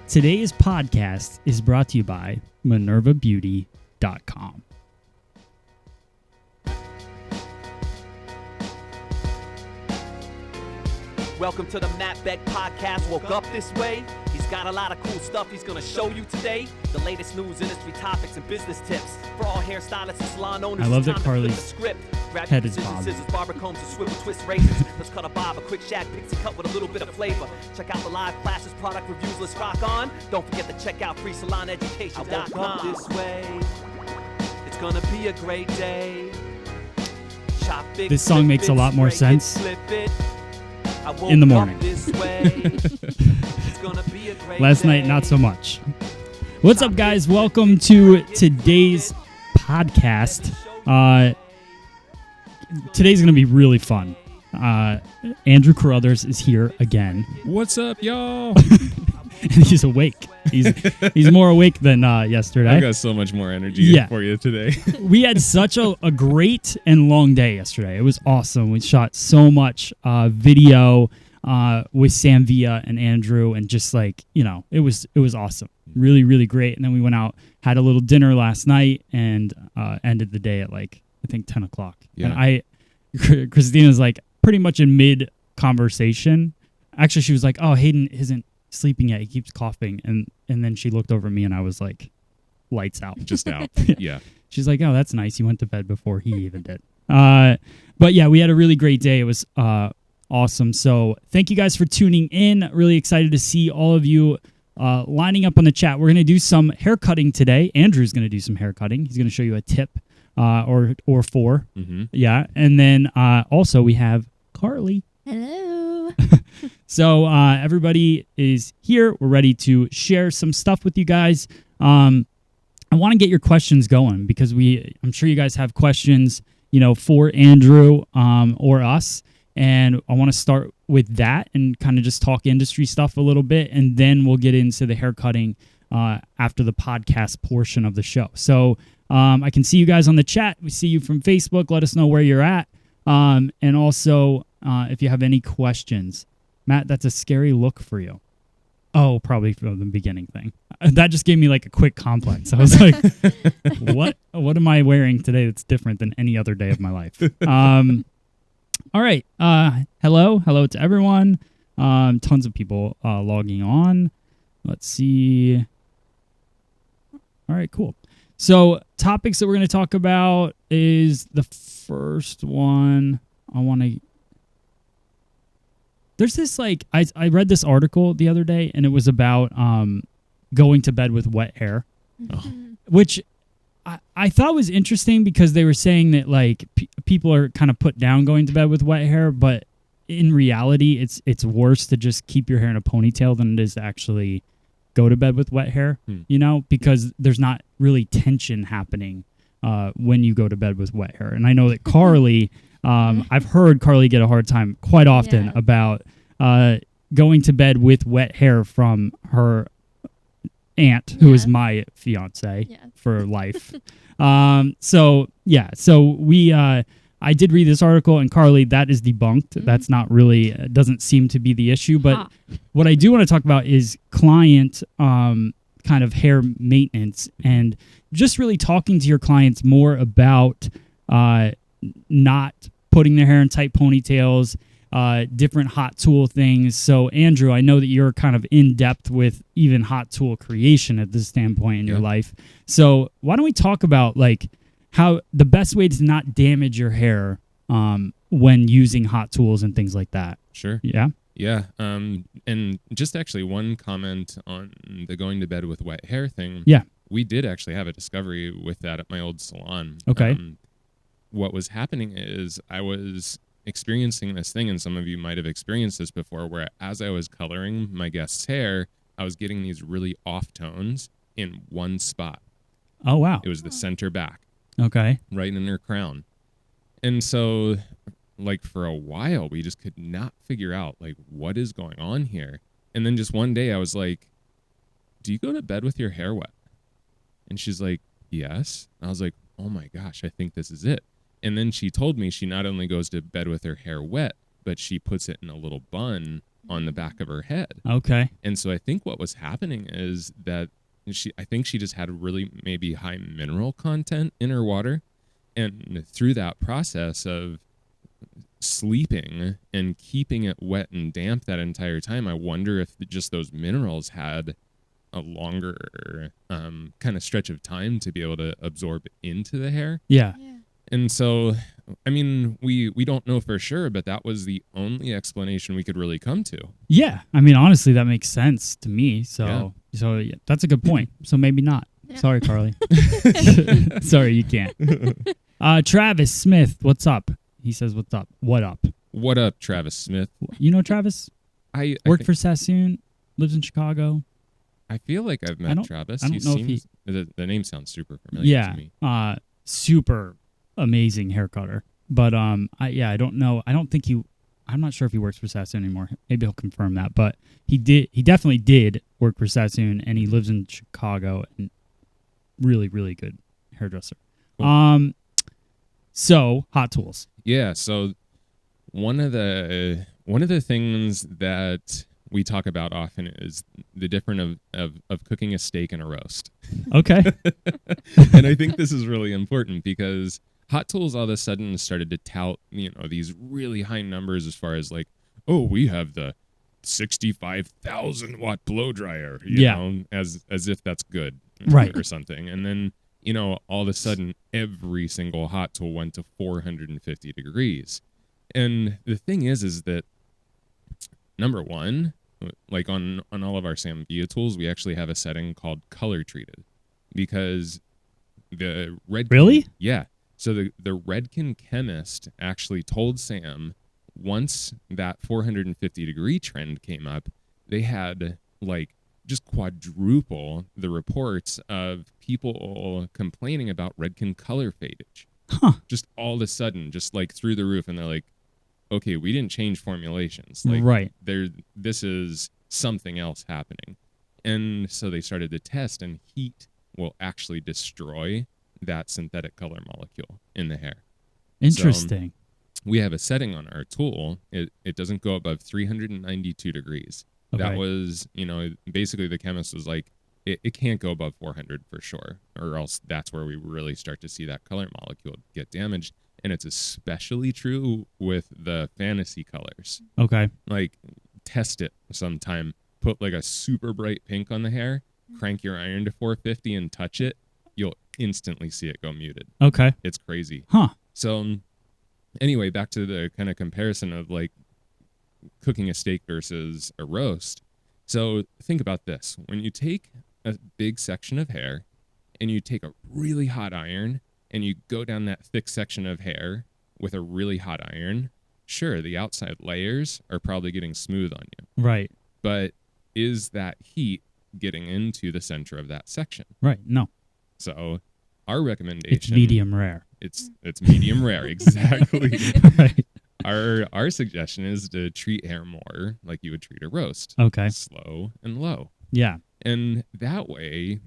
Today's podcast is brought to you by MinervaBeauty.com. Welcome to the Matt Beck Podcast. Woke up this way. He's got a lot of cool stuff he's going to show you today. The latest news, industry topics, and business tips. For all hairstylists and salon owners, I love it's that time to flip Carly's the script. Grab head your is precision bobbed. scissors, barber combs, and swivel twist razors. Let's cut a bob, a quick shag, pixie cut with a little bit of flavor. Check out the live classes, product reviews, let's rock on. Don't forget to check out freesaloneducation.com. I woke up this way. It's going to be a great day. Chop it, This song flip makes a it, lot more spray it, sense flip it. I woke in the up morning. this way. It's gonna be a great Last night, day. not so much. What's up, guys? Welcome to today's podcast. Today's going to be really fun. Andrew Carruthers is here again. What's up, y'all? And he's awake. He's more awake than yesterday. I got so much more energy for you today. We had such a great and long day yesterday. It was awesome. We shot so much video with Sam Villa and Andrew, and just like, you know, it was awesome. Really, really great. And then we went out, had a little dinner last night, and ended the day at like, I think 10 o'clock. Yeah. And Christina's like pretty much in mid conversation. Actually, she was like, "Oh, Hayden isn't sleeping yet. He keeps coughing." And then she looked over at me, and I was like, lights out. Just out. Yeah. She's like, "Oh, that's nice. You went to bed before he even did." But yeah, we had a really great day. It was awesome. So thank you guys for tuning in. Really excited to see all of you lining up on the chat. We're going to do some hair cutting today. Andrew's going to do some hair cutting. He's going to show you a tip or four. Mm-hmm. Yeah. And then also we have Carly. Hello. So everybody is here. We're ready to share some stuff with you guys. I want to get your questions going because I'm sure you guys have questions, you know, for Andrew or us. And I want to start with that and kind of just talk industry stuff a little bit. And then we'll get into the hair cutting after the podcast portion of the show. So I can see you guys on the chat. We see you from Facebook. Let us know where you're at. And also, if you have any questions. Matt, that's a scary look for you. Oh, probably from the beginning thing. That just gave me like a quick complex. I was like, what am I wearing today that's different than any other day of my life? All right. Hello to everyone. Tons of people logging on. Let's see. All right, cool. So topics that we're going to talk about is the first one. There's this like, I read this article the other day, and it was about going to bed with wet hair, which I thought was interesting because they were saying that like people are kind of put down going to bed with wet hair, but in reality, it's worse to just keep your hair in a ponytail than it is to actually go to bed with wet hair, you know, because there's not really tension happening when you go to bed with wet hair. And I know that Carly, I've heard Carly get a hard time quite often about going to bed with wet hair from her aunt, who is my fiance for life. So I did read this article, and Carly, that is debunked. That's not really, doesn't seem to be the issue. But what I do want to talk about is client kind of hair maintenance, and just really talking to your clients more about not putting their hair in tight ponytails, different hot tool things. So Andrew, I know that you're kind of in depth with even hot tool creation at this standpoint in your life. So why don't we talk about like how the best way to not damage your hair when using hot tools and things like that? Sure. Yeah. Yeah. And just actually one comment on the going to bed with wet hair thing. Yeah. We did actually have a discovery with that at my old salon. Okay. What was happening is I was experiencing this thing, and some of you might have experienced this before, where as I was coloring my guest's hair, I was getting these really off tones in one spot. Oh, wow. It was the center back. Okay. Right in her crown. And so, like, for a while, we just could not figure out, like, what is going on here. And then just one day I was like, do you go to bed with your hair wet? And she's like, yes. I was like, oh my gosh, I think this is it. And then she told me she not only goes to bed with her hair wet, but she puts it in a little bun on the back of her head. Okay. And so I think what was happening is that I think she just had really maybe high mineral content in her water. And through that process of sleeping and keeping it wet and damp that entire time, I wonder if just those minerals had a longer kind of stretch of time to be able to absorb into the hair. Yeah. And so, I mean, we don't know for sure, but that was the only explanation we could really come to. Yeah. I mean, honestly, that makes sense to me. So yeah, that's a good point. So maybe not. Yeah. Sorry, Carly. Sorry, you can't. Travis Smith, what's up? He says, what's up? What up? What up, Travis Smith? You know Travis? I worked for Sassoon, lives in Chicago. I feel like I've met Travis. I don't know if the name sounds super familiar to me. Yeah, super amazing hair cutter. But I don't know. I'm not sure if he works for Sassoon anymore. Maybe he'll confirm that. But he definitely did work for Sassoon, and he lives in Chicago, and really, really good hairdresser. Cool. So hot tools. Yeah. So one of the things that we talk about often is the difference of cooking a steak and a roast. Okay. And I think this is really important because hot tools all of a sudden started to tout, these really high numbers as far as like, oh, we have the 65,000 watt blow dryer, you know, as if that's good, right, or something. And then, all of a sudden every single hot tool went to 450 degrees. And the thing is that number one, like on all of our Sam Via tools, we actually have a setting called color treated because the Redken, really? Yeah. So the Redken chemist actually told Sam once that 450 degree trend came up, they had like just quadruple the reports of people complaining about Redken color fadage. Huh. Just all of a sudden, just like through the roof. And they're like, okay, we didn't change formulations. Like, right. This is something else happening. And so they started to test, and heat will actually destroy that synthetic color molecule in the hair. Interesting. So, we have a setting on our tool. It doesn't go above 392 degrees. Okay. That was, basically the chemist was like, it can't go above 400 for sure, or else that's where we really start to see that color molecule get damaged. And it's especially true with the fantasy colors. Okay. Like, test it sometime. Put like a super bright pink on the hair, crank your iron to 450 and touch it. You'll instantly see it go muted. Okay. It's crazy. Huh. So anyway, back to the kind of comparison of like cooking a steak versus a roast. So think about this. When you take a big section of hair and you take a really hot iron and you go down that thick section of hair with a really hot iron, sure, the outside layers are probably getting smooth on you. Right. But is that heat getting into the center of that section? Right. No. So our recommendation... It's medium rare. It's medium rare, exactly. Right. Our suggestion is to treat hair more like you would treat a roast. Okay. Slow and low. Yeah. And that way,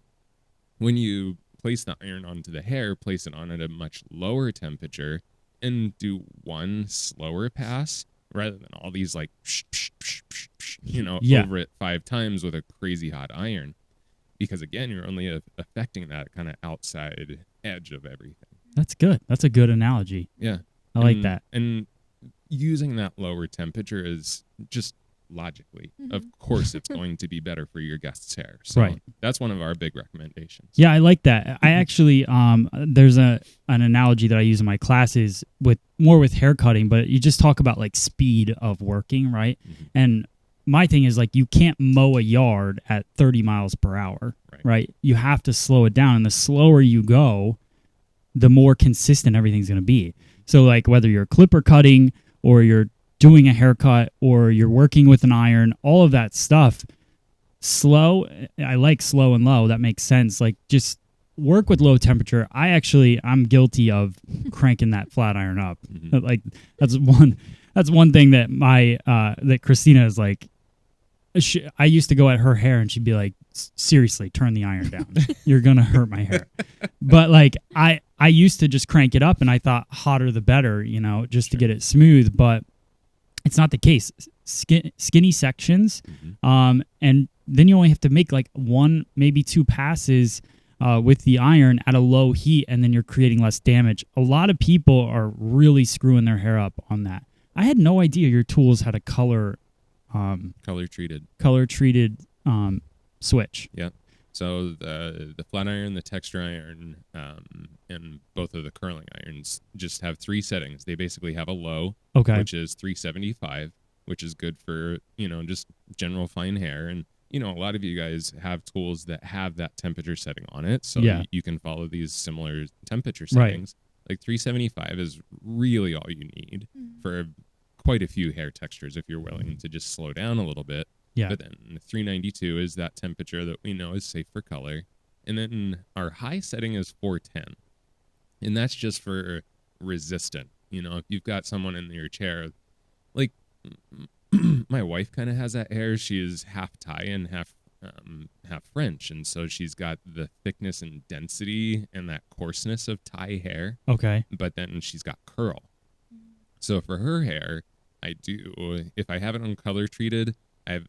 when you place the iron onto the hair, place it on at a much lower temperature and do one slower pass rather than all these like, over it 5 times with a crazy hot iron. Because again, you're only affecting that kind of outside edge of everything. That's good. That's a good analogy. Yeah. I like that. And using that lower temperature is just logically, of course, it's going to be better for your guest's hair. So right. That's one of our big recommendations. Yeah, I like that. I actually, there's an analogy that I use in my classes with hair cutting, but you just talk about like speed of working, right? Mm-hmm. And my thing is like you can't mow a yard at 30 miles per hour, right? You have to slow it down. And the slower you go, the more consistent everything's going to be. So like whether you're clipper cutting or you're doing a haircut or you're working with an iron, all of that stuff, slow. I like slow and low. That makes sense. Like just work with low temperature. I'm guilty of cranking that flat iron up. Mm-hmm. Like that's one thing that that Christina is like, I used to go at her hair and she'd be like, seriously, turn the iron down. You're going to hurt my hair. But like, I used to just crank it up and I thought hotter the better, just to get it smooth. But it's not the case. Skinny sections, Mm-hmm. and then you only have to make like 1, maybe 2 passes with the iron at a low heat, and then you're creating less damage. A lot of people are really screwing their hair up on that. I had no idea your tools had a color Color treated switch. Yeah. So the flat iron, the texture iron, and both of the curling irons just have 3 settings. They basically have a low, Okay. which is 375, which is good for, just general fine hair. And, a lot of you guys have tools that have that temperature setting on it. So Yeah. you can follow these similar temperature Right. settings. Like 375 is really all you need for quite a few hair textures if you're willing to just slow down a little bit. Yeah. But then 392 is that temperature that we know is safe for color. And then our high setting is 410. And that's just for resistant. If you've got someone in your chair, like my wife kind of has that hair. She is half Thai and half French. And so she's got the thickness and density and that coarseness of Thai hair. Okay. But then she's got curl. So for her hair, if I have it on color treated, I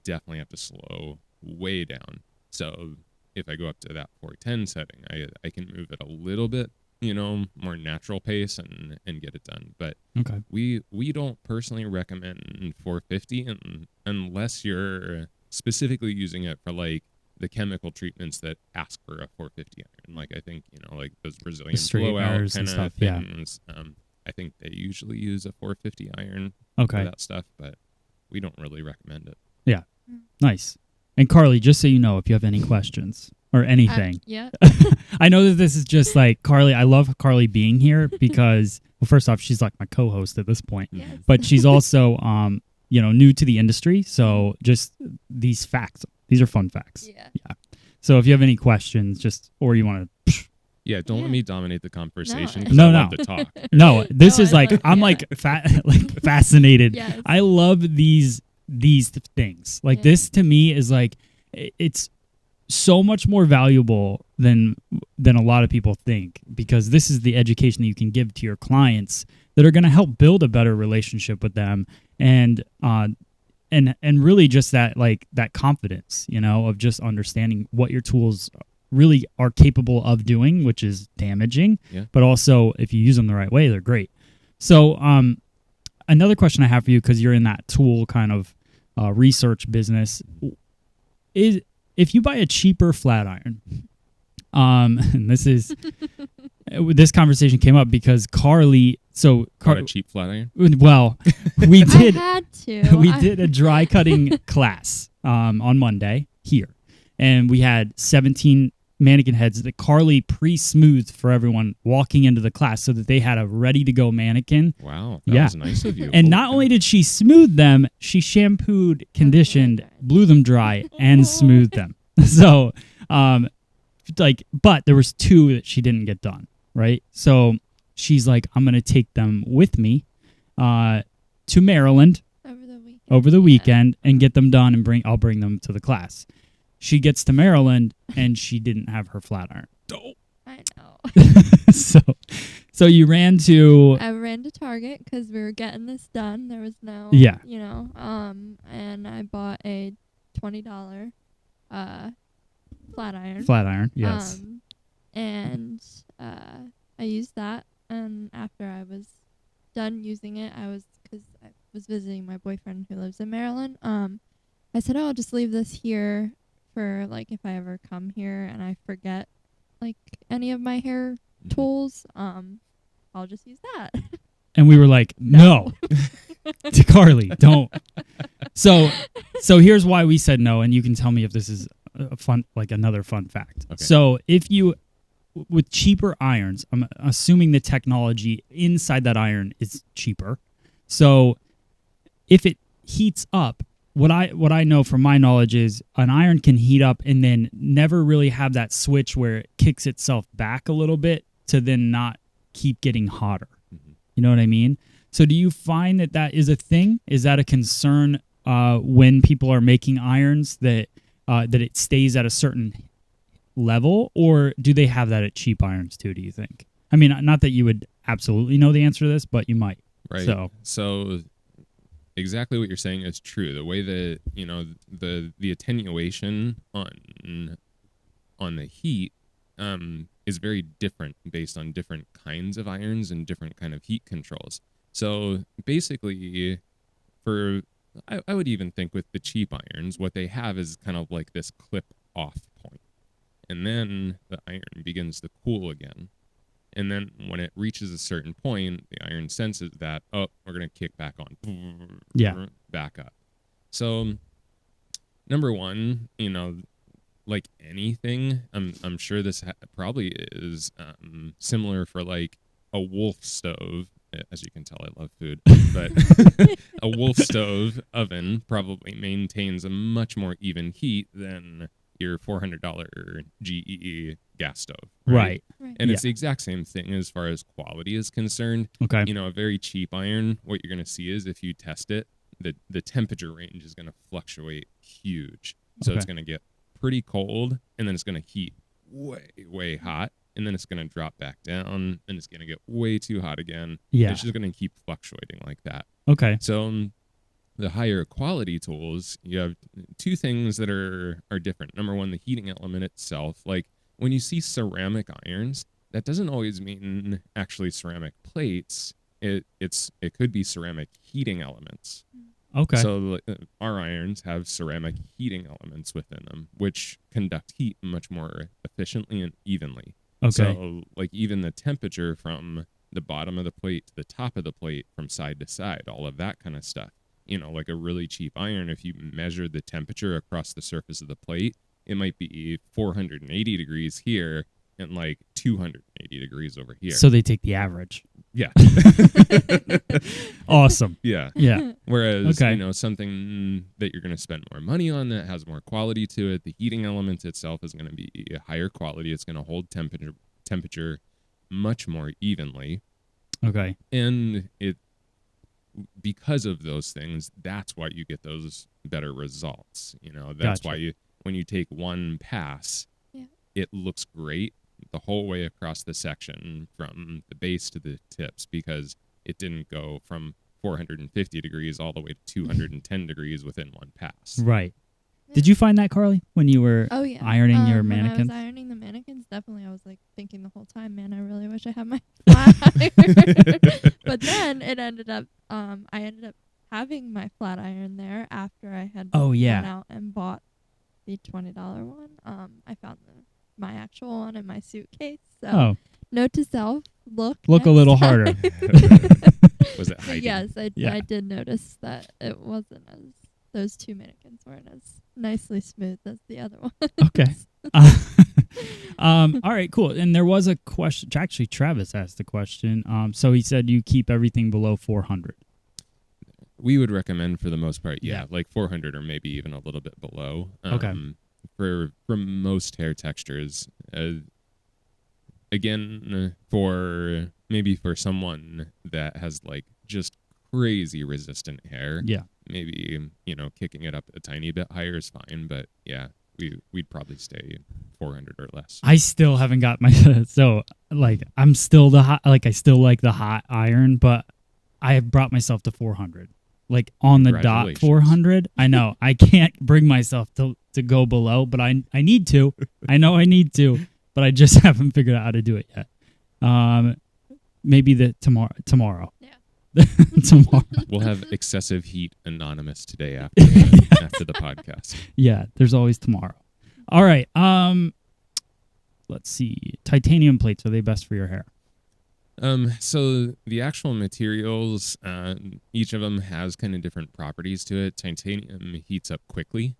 definitely have to slow way down. So if I go up to that 410 setting, I can move it a little bit, more natural pace and get it done. But Okay. we don't personally recommend 450 unless you're specifically using it for like the chemical treatments that ask for a 450 iron. Like I think, like those Brazilian blowout straighteners kind and of stuff, yeah. things. I think they usually use a 450 iron Okay. for that stuff, but we don't really recommend it. Yeah. Nice. And Carly, just so you know, if you have any questions or anything, Yeah. I know that this is just like Carly. I love Carly being here because, well, first off, she's like my co-host at this point, Yes. but she's also, new to the industry. So just these facts, these are fun facts. Yeah. So if you have any questions, or you want to, Yeah, don't let Yeah. me dominate the conversation. 'cause No, I no. love to talk. no, this No, is I like, love- I'm yeah. like fascinated. Yes. I love these things. Like Yeah. this to me is like, it's so much more valuable than a lot of people think, because this is the education that you can give to your clients that are going to help build a better relationship with them, and really just that confidence, of just understanding what your tools really are capable of doing, which is damaging, Yeah. but also if you use them the right way, they're great. So another question I have for you, because you're in that tool kind of research business, is if you buy a cheaper flat iron, and this conversation came up because Carly, Got a cheap flat iron? well, we did I had to. we did a dry cutting class on Monday here, and we had 17 mannequin heads that Carly pre-smoothed for everyone walking into the class so that they had a ready-to-go mannequin. Wow, that Yeah. was nice of you. And not only did she smooth them, she shampooed, conditioned, blew them dry, and smoothed them. So, but there was 2 that she didn't get done, right? So she's like, I'm going to take them with me to Maryland over the weekend. and get them done, and I'll bring them to the class. She gets to Maryland and she didn't have her flat iron. I know. So you ran to I ran to Target because we were getting this done. There was no, Yeah. and I bought a $20 flat iron. flat iron. Yes. And I used that, and after I was done using it, because I was visiting my boyfriend who lives in Maryland. I said, I'll just leave this here for like if I ever come here and I forget like any of my hair tools, I'll just use that. And we were like, no. To Carly, don't. So here's why we said no, and you can tell me if this is a fun, like another fun fact. Okay. So if you, with cheaper irons, I'm assuming the technology inside that iron is cheaper. So if it heats up, what I know from my knowledge is an iron can heat up and then never really have that switch where it kicks itself back a little bit to then not keep getting hotter. Mm-hmm. You know what I mean? So do you find that is a thing? Is that a concern when people are making irons that it stays at a certain level, or do they have that at cheap irons too, do you think? I mean, not that you would absolutely know the answer to this, but you might. Right. So exactly what you're saying is true. The way that, the attenuation on the heat is very different based on different kinds of irons and different kind of heat controls. So basically, I would even think with the cheap irons, what they have is kind of like this clip off point. And then the iron begins to cool again. And then when it reaches a certain point, the iron senses that, we're going to kick back on. Yeah. Back up. So, number one, like anything, I'm sure this probably is similar for like a wolf stove. As you can tell, I love food. But a wolf stove oven probably maintains a much more even heat than your $400 GE gas stove. Right. And it's the exact same thing as far as quality is concerned. Okay. A very cheap iron, what you're going to see is if you test it, the temperature range is going to fluctuate huge. So it's going to get pretty cold, and then it's going to heat way, way hot, and then it's going to drop back down, and it's going to get way too hot again. Yeah. It's just going to keep fluctuating like that. Okay. So the higher quality tools, you have two things that are different. Number one, the heating element itself. Like when you see ceramic irons, that doesn't always mean actually ceramic plates. It could be ceramic heating elements. Okay. So our irons have ceramic heating elements within them, which conduct heat much more efficiently and evenly. Okay. So like even the temperature from the bottom of the plate to the top of the plate, from side to side, all of that kind of stuff. Like a really cheap iron, if you measure the temperature across the surface of the plate, it might be 480 degrees here and like 280 degrees over here. So they take the average. Yeah. Awesome. Yeah. Yeah. Whereas, Okay. something that you're going to spend more money on that has more quality to it, the heating element itself is going to be higher quality. It's going to hold temperature much more evenly. Okay. And because of those things, that's why you get those better results. That's Gotcha. why when you take one pass, it looks great the whole way across the section from the base to the tips, because it didn't go from 450 degrees all the way to 210 degrees within one pass. Right. Did you find that, Carly, when you were ironing your mannequins? When I was ironing the mannequins, definitely I was like thinking the whole time, man, I really wish I had my flat iron. But then it ended up, I ended up having my flat iron there after I had went out and bought the $20 one. I found my actual one in my suitcase. So note to self, look a little harder. Was it hiding? Yes, I did notice that it wasn't as, those two mannequins weren't as nicely smooth as the other one. Okay. All right, cool. And there was a question. Actually, Travis asked the question. So he said you keep everything below 400. We would recommend for the most part, like 400 or maybe even a little bit below. Okay. For most hair textures, again, for someone that has like just crazy resistant hair, maybe kicking it up a tiny bit higher is fine. But we'd probably stay 400 or less. I still haven't got my so like I'm still the hot, like I still like the hot iron, but I have brought myself to 400. Like on the dot 400. I know I can't bring myself to go below, but I need to. I know I need to, but I just haven't figured out how to do it yet. Maybe tomorrow. Yeah. Tomorrow. We'll have excessive heat anonymous today after the podcast. Yeah, there's always tomorrow. All right. Let's see. Titanium plates, are they best for your hair? So the actual materials, each of them has kind of different properties to it. Titanium heats up quickly,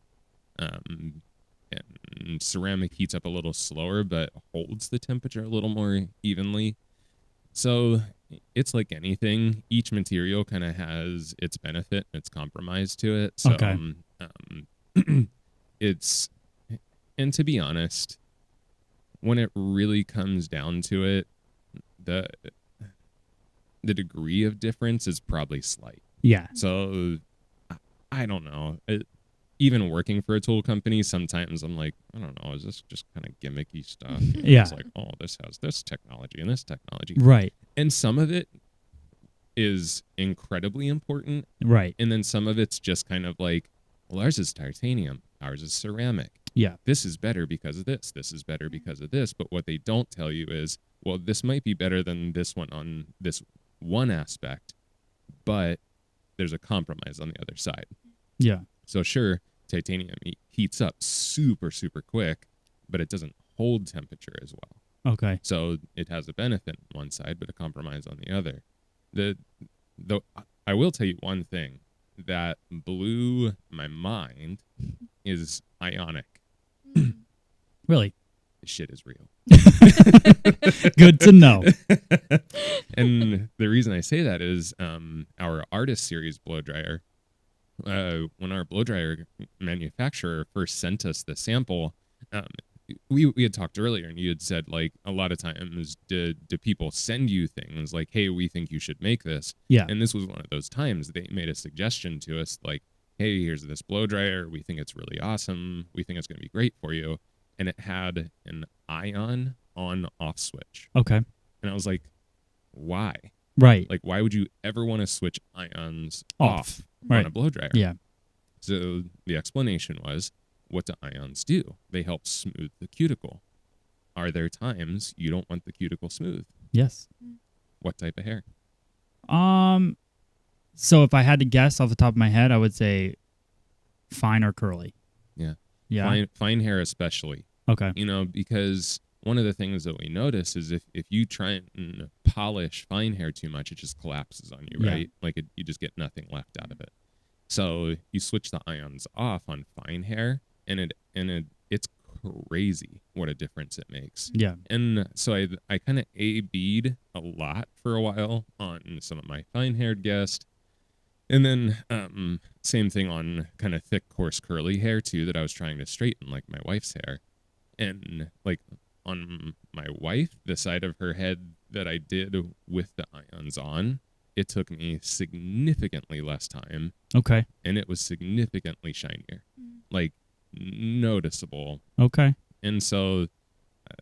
and ceramic heats up a little slower, but holds the temperature a little more evenly. So it's like anything. Each material kind of has its benefit and its compromise to it. So, and to be honest, when it really comes down to it, the degree of difference is probably slight. Yeah. So I don't know. Even working for a tool company, sometimes I'm like, I don't know, is this just kind of gimmicky stuff? Yeah. It's like, this has this technology and this technology. Right. And some of it is incredibly important. Right. And then some of it's just kind of like, well, ours is titanium, ours is ceramic. Yeah. This is better because of this. This is better because of this. But what they don't tell you is, well, this might be better than this one on this one aspect, but there's a compromise on the other side. Yeah. So sure, titanium heats up super, super quick, but it doesn't hold temperature as well. Okay. So it has a benefit on one side, but a compromise on the other. I will tell you one thing that blew my mind is ionic. Really? This shit is real. Good to know. And the reason I say that is our Artist Series blow dryer. When our blow dryer manufacturer first sent us the sample, we had talked earlier, and you had said, like, a lot of times do people send you things like, hey, we think you should make this. Yeah. And this was one of those times they made a suggestion to us, like, hey, here's this blow dryer. We think it's really awesome. We think it's going to be great for you. And it had an ion on-off switch. Okay. And I was like, why? Right. Like, why would you ever want to switch ions Off. off Right. on a blow dryer? Yeah. So the explanation was, what do ions do? They help smooth the cuticle. Are there times you don't want the cuticle smooth? Yes. What type of hair? So if I had to guess off the top of my head, I would say fine or curly. Yeah. Yeah. Fine hair especially. Okay. You know, because one of the things that we notice is if you try and polish fine hair too much, it just collapses on you, Yeah. right? Like you just get nothing left out of it. So you switch the ions off on fine hair, and it's crazy what a difference it makes. Yeah. And so I kind of A-B'd a lot for a while on some of my fine-haired guests. And then same thing on kind of thick, coarse, curly hair, too, that I was trying to straighten, like my wife's hair. And, like, on my wife, the side of her head that I did with the ions on, it took me significantly less time. Okay. And it was significantly shinier. Like, noticeable. Okay. And so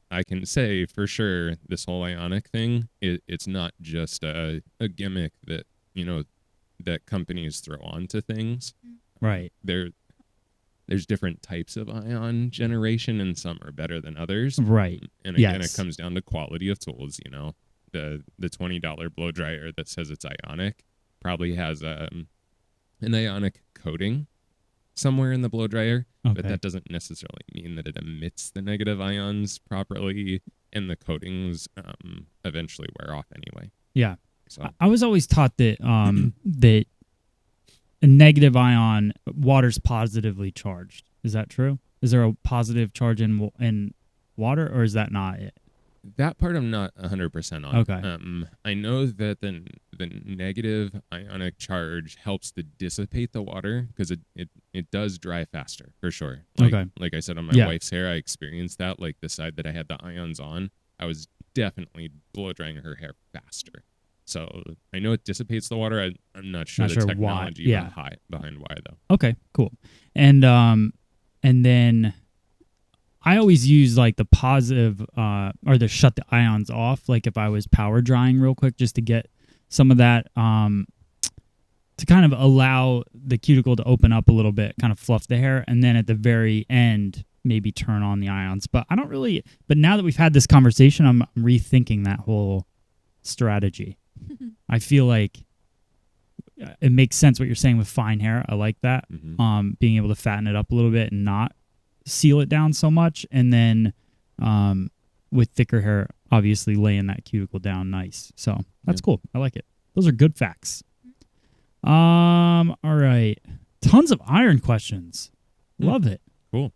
I can say for sure this whole ionic thing, it's not just a gimmick that, you know, that companies throw onto things. Right. There's different types of ion generation, and some are better than others. Right. And again, Yes. it comes down to quality of tools. You know, the $20 blow dryer that says it's ionic probably has an ionic coating somewhere in the blow dryer, Okay. but that doesn't necessarily mean that it emits the negative ions properly, and the coatings eventually wear off anyway. Yeah. So I was always taught that that a negative ion, water's positively charged. Is that true? Is there a positive charge in water, or is that not it? that part I'm not 100% on. Okay. I know that the negative ionic charge helps to dissipate the water because it does dry faster for sure. Like I said on my wife's hair, I experienced that. Like the side that I had the ions on, I was definitely blow drying her hair faster. So I know it dissipates the water. I'm not sure the technology behind why though. Okay, cool. And then I always use like the positive or the shut the ions off, like if I was power drying real quick, just to get some of that to kind of allow the cuticle to open up a little bit, kind of fluff the hair, and then at the very end maybe turn on the ions. But I don't really. But now that we've had this conversation, I'm rethinking that whole strategy. I feel like it makes sense what you're saying with fine hair. I like that. Mm-hmm. Being able to fatten it up a little bit and not seal it down so much, and then with thicker hair, obviously laying that cuticle down nice. So that's cool. I like it. Those are good facts. All right, tons of iron questions. Love it. Cool.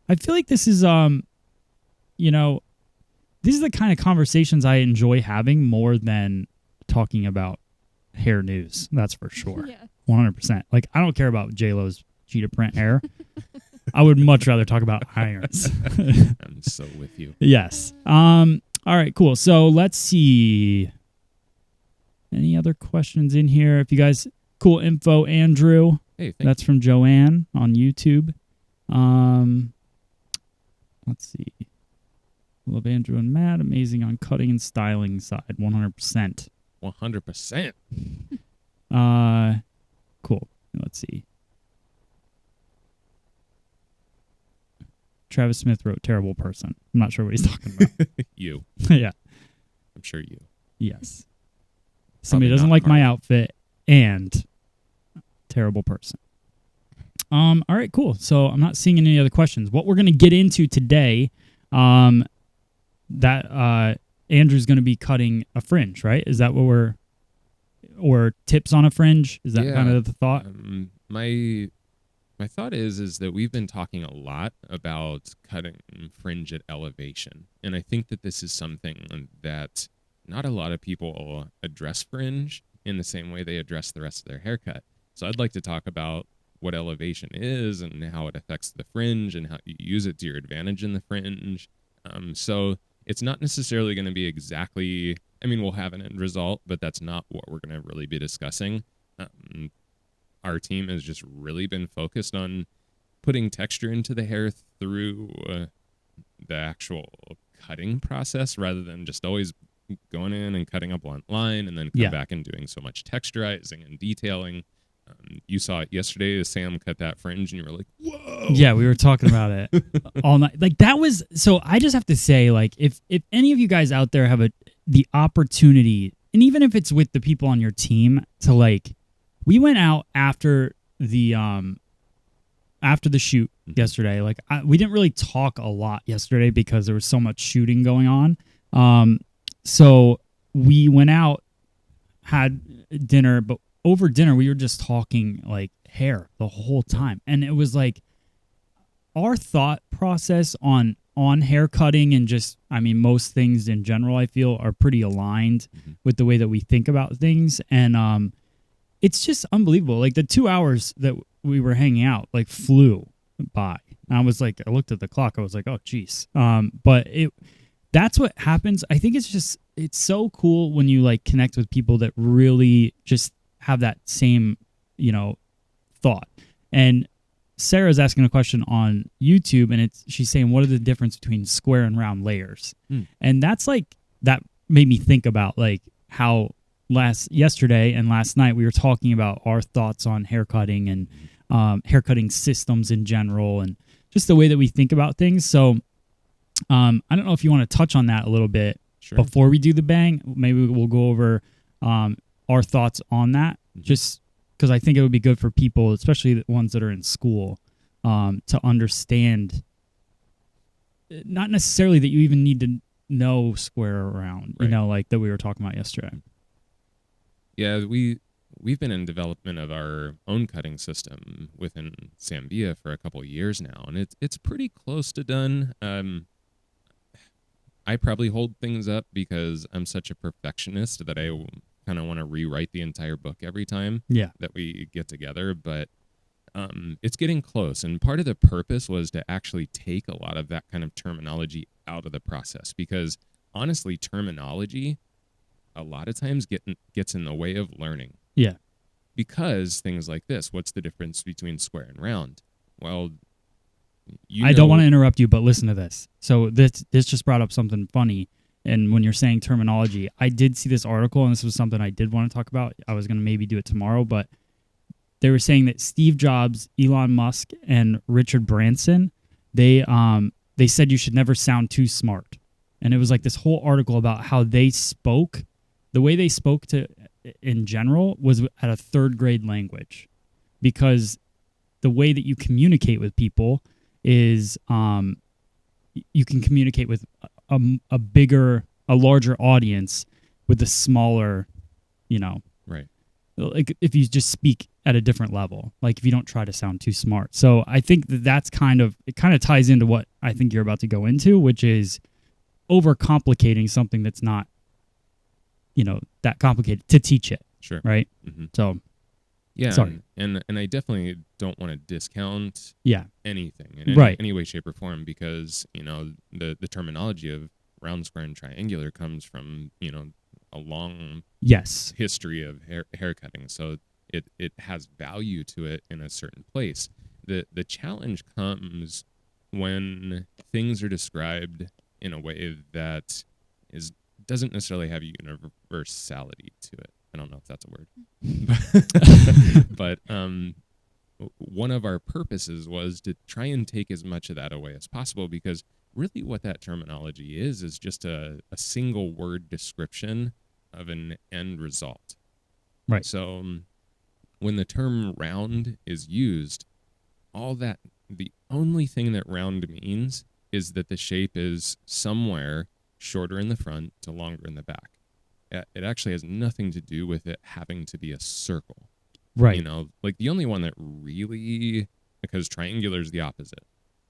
I feel like this is these are the kind of conversations I enjoy having more than talking about hair news. That's for sure. Yeah. 100%. Like, I don't care about J-Lo's cheetah print hair. I would much rather talk about irons. I'm so with you. Yes. All right, cool. So let's see. Any other questions in here? If you guys, cool info, Andrew. Hey, That's from Joanne on YouTube. Let's see. Love Andrew and Matt. Amazing on cutting and styling side. 100%. 100%. Cool. Let's see. Travis Smith wrote "terrible person." I'm not sure what he's talking about. You. Yeah. I'm sure you. Yes. Somebody Probably doesn't not like my Mark. outfit and terrible person. All right, cool. So I'm not seeing any other questions. What we're going to get into today, that Andrew's going to be cutting a fringe, right? Is that what or tips on a fringe? Is that kind of the thought? My thought is that we've been talking a lot about cutting fringe at elevation, and I think that this is something that not a lot of people address fringe in the same way they address the rest of their haircut. So I'd like to talk about what elevation is and how it affects the fringe and how you use it to your advantage in the fringe. So it's not necessarily going to be exactly, I mean, we'll have an end result, but that's not what we're going to really be discussing. Our team has just really been focused on putting texture into the hair through the actual cutting process rather than just always going in and cutting a blunt line and then come back and doing so much texturizing and detailing. You saw it yesterday as Sam cut that fringe and you were like, whoa. Yeah, we were talking about it all night. Like that was, so I just have to say, like, if any of you guys out there have the opportunity, and even if it's with the people on your team, to like, we went out after the shoot yesterday. Like we didn't really talk a lot yesterday because there was so much shooting going on. So we went out, had dinner, but over dinner we were just talking like hair the whole time, and it was like our thought process on hair cutting and just, I mean, most things in general, I feel are pretty aligned with the way that we think about things, and it's just unbelievable. Like the 2 hours that we were hanging out like flew by. And I was like, I looked at the clock, I was like, oh geez. But that's what happens. I think it's so cool when you like connect with people that really just have that same, thought. And Sarah's asking a question on YouTube, and she's saying, what are the difference between square and round layers? And that's like, that made me think about like how yesterday and last night we were talking about our thoughts on haircutting and haircutting systems in general and just the way that we think about things. So I don't know if you want to touch on that a little bit before we do the bang. Maybe we'll go over our thoughts on that, just because I think it would be good for people, especially the ones that are in school, to understand, not necessarily that you even need to know square or round, like that we were talking about yesterday. Yeah, we've been in development of our own cutting system within Zambia for a couple of years now, and it's pretty close to done. I probably hold things up because I'm such a perfectionist that I kind of want to rewrite the entire book every time that we get together, but it's getting close. And part of the purpose was to actually take a lot of that kind of terminology out of the process, because honestly, terminology a lot of times gets in the way of learning. Yeah. Because things like this, what's the difference between square and round? Well, I don't want to interrupt you, but listen to this. So this just brought up something funny. And when you're saying terminology, I did see this article, and this was something I did want to talk about. I was going to maybe do it tomorrow, but they were saying that Steve Jobs, Elon Musk, and Richard Branson, they said you should never sound too smart. And it was like this whole article about how they spoke. The way they spoke in general was at a third grade language, because the way that you communicate with people is you can communicate with a larger audience with a smaller, right. Like if you just speak at a different level, like if you don't try to sound too smart. So I think that's kind of ties into what I think you're about to go into, which is overcomplicating something that's not, that complicated to teach it. Sure. Right. Mm-hmm. So yeah. Sorry. And I definitely don't want to discount anything in any way, shape, or form, because, the terminology of round, square, and triangular comes from, a long history of hair cutting. So it has value to it in a certain place. The challenge comes when things are described in a way that is doesn't necessarily have universality to it. I don't know if that's a word. But one of our purposes was to try and take as much of that away as possible, because really what that terminology is just a single word description of an end result. Right. So when the term round is used, the only thing that round means is that the shape is somewhere shorter in the front to longer in the back. It actually has nothing to do with it having to be a circle. Right. You know, like the only one that really, because triangular is the opposite,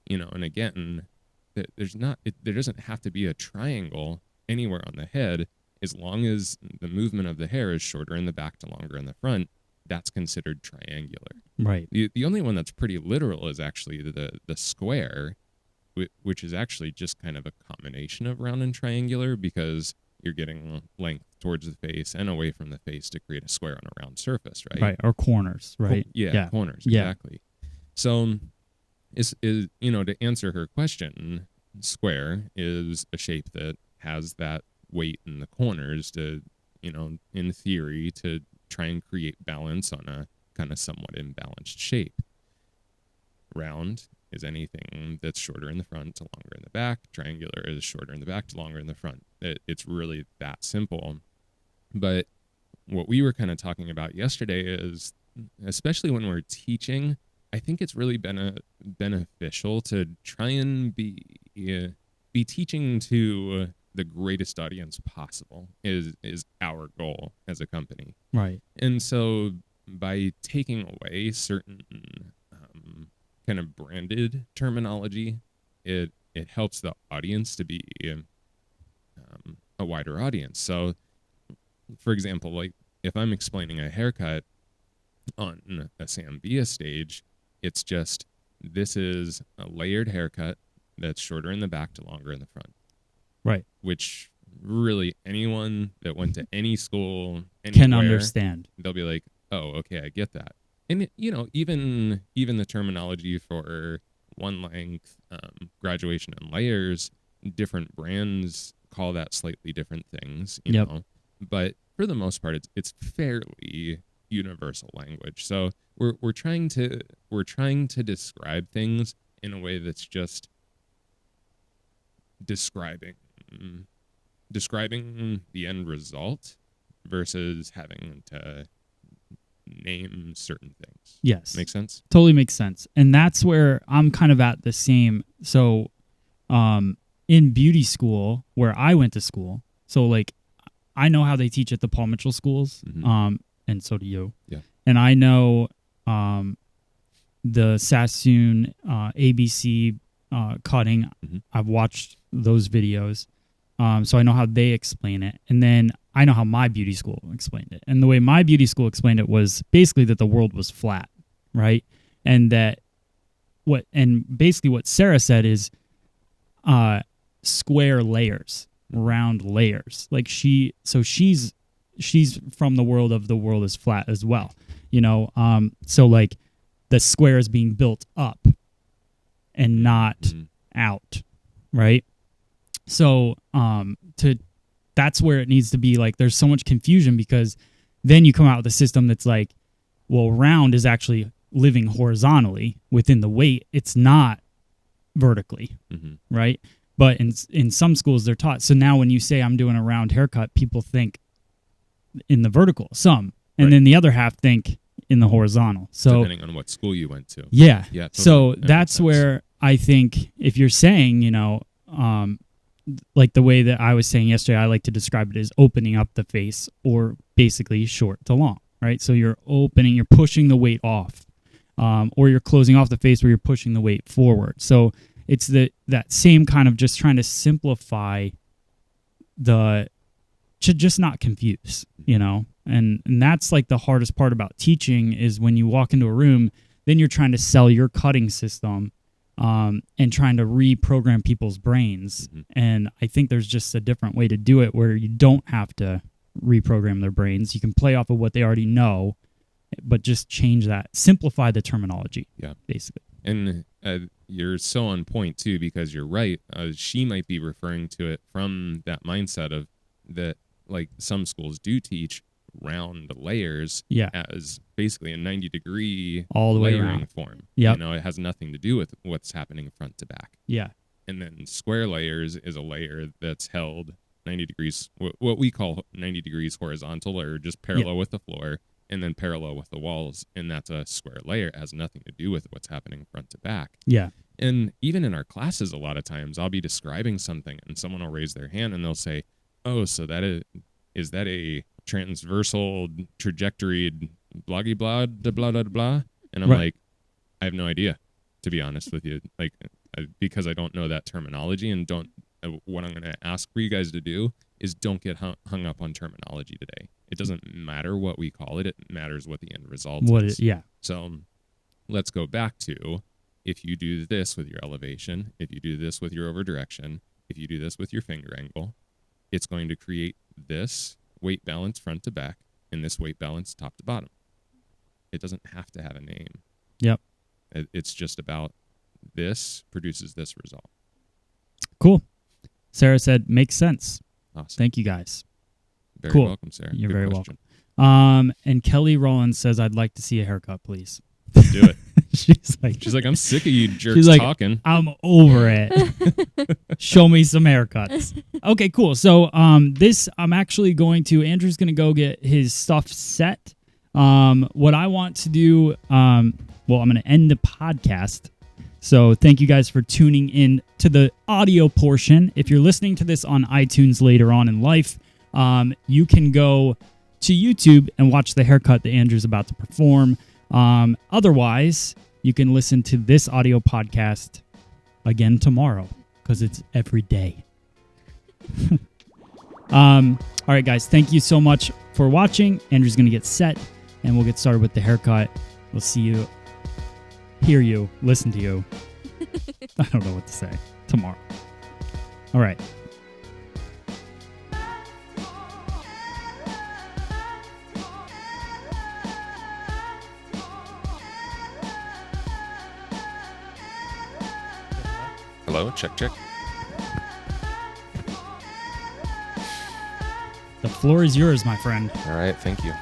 you know, and again, there doesn't have to be a triangle anywhere on the head, as long as the movement of the hair is shorter in the back to longer in the front. That's considered triangular. Right. The only one that's pretty literal is actually the square, which is actually just kind of a combination of round and triangular, because you're getting length towards the face and away from the face to create a square on a round surface, right? Right. Or corners, right? Corners, Yeah. exactly. So, to answer her question, square is a shape that has that weight in the corners to, in theory, to try and create balance on a kind of somewhat imbalanced shape. Round is anything that's shorter in the front to longer in the back. Triangular is shorter in the back to longer in the front. It's really that simple. But what we were kind of talking about yesterday is, especially when we're teaching, I think it's really beneficial to try and be teaching to the greatest audience possible is our goal as a company. Right. And so by taking away certain kind of branded terminology, it helps the audience to be a wider audience. So, for example, like if I'm explaining a haircut on a Sambia stage, it's just, this is a layered haircut that's shorter in the back to longer in the front. Right. Which really anyone that went to any school anywhere can understand. They'll be like, oh, okay, I get that. And even the terminology for one length, graduation and layers, different brands call that slightly different things, you know. But for the most part, it's fairly universal language. So we're trying to describe things in a way that's just describing the end result versus having to name certain things. Yes. Make sense? Totally makes sense. And that's where I'm kind of at the same. So in beauty school, where I went to school, so like I know how they teach at the Paul Mitchell schools, and so do you. Yeah. And I know the Sassoon ABC cutting. I've watched those videos. So I know how they explain it. And then I know how my beauty school explained it. And the way my beauty school explained it was basically that the world was flat, right? And that basically what Sarah said is square layers, round layers. Like she's from the world of the world is flat as well, so like the square is being built up and not out, right? So that's where it needs to be. Like there's so much confusion, because then you come out with a system that's like, well, round is actually living horizontally within the weight. It's not vertically, right? But in some schools they're taught. So now when you say I'm doing a round haircut, people think in the vertical, and then the other half think in the horizontal. So depending on what school you went to. Yeah. Totally. So that's where I think if you're saying, like the way that I was saying yesterday, I like to describe it as opening up the face, or basically short to long, right? So you're pushing the weight off, or you're closing off the face where you're pushing the weight forward. So it's that same kind of just trying to simplify to just not confuse, and that's like the hardest part about teaching is when you walk into a room, then you're trying to sell your cutting system, and trying to reprogram people's brains. And I think there's just a different way to do it where you don't have to reprogram their brains. You can play off of what they already know, but just change that, simplify the terminology. Yeah, basically. And you're so on point too, because you're right. She might be referring to it from that mindset of that like some schools do teach round layers Yeah. as basically a 90-degree All the way layering around. form. Yep. You know, it has nothing to do with what's happening front to back. Yeah. And then square layers is a layer that's held 90 degrees, what we call 90 degrees horizontal, or just parallel with the floor, and then parallel with the walls. And that's a square layer. It has nothing to do with what's happening front to back. Yeah. And even in our classes, a lot of times I'll be describing something and someone will raise their hand and they'll say, oh, so is that a transversal trajectory, bloggy blah, blah, blah, blah, blah? And I'm like, I have no idea, to be honest with you. Like, because I don't know that terminology, and what I'm going to ask for you guys to do is don't get hung up on terminology today. It doesn't matter what we call it. It matters what the end result is. Yeah. So let's go back to, if you do this with your elevation, if you do this with your over direction, if you do this with your finger angle, it's going to create this weight balance front to back and this weight balance top to bottom. It doesn't have to have a name. Yep. It's just about this produces this result. Cool. Sarah said, makes sense. Awesome. Thank you guys. Very Cool. welcome, Sarah. You're Good very question. welcome. And Kelly Rollins says, I'd like to see a haircut, please. Do it. She's like, I'm sick of you jerks she's like, talking. I'm over it. Show me some haircuts. Okay, cool. So this, I'm actually Andrew's going to go get his stuff set. What I want to do, I'm going to end the podcast. So thank you guys for tuning in to the audio portion. If you're listening to this on iTunes later on in life, you can go to YouTube and watch the haircut that Andrew's about to perform. Otherwise, you can listen to this audio podcast again tomorrow, because it's every day. All right, guys, thank you so much for watching. Andrew's going to get set, and we'll get started with the haircut. We'll see you, hear you, listen to you. I don't know what to say. Tomorrow. All right. Hello, check. The floor is yours, my friend. All right, thank you.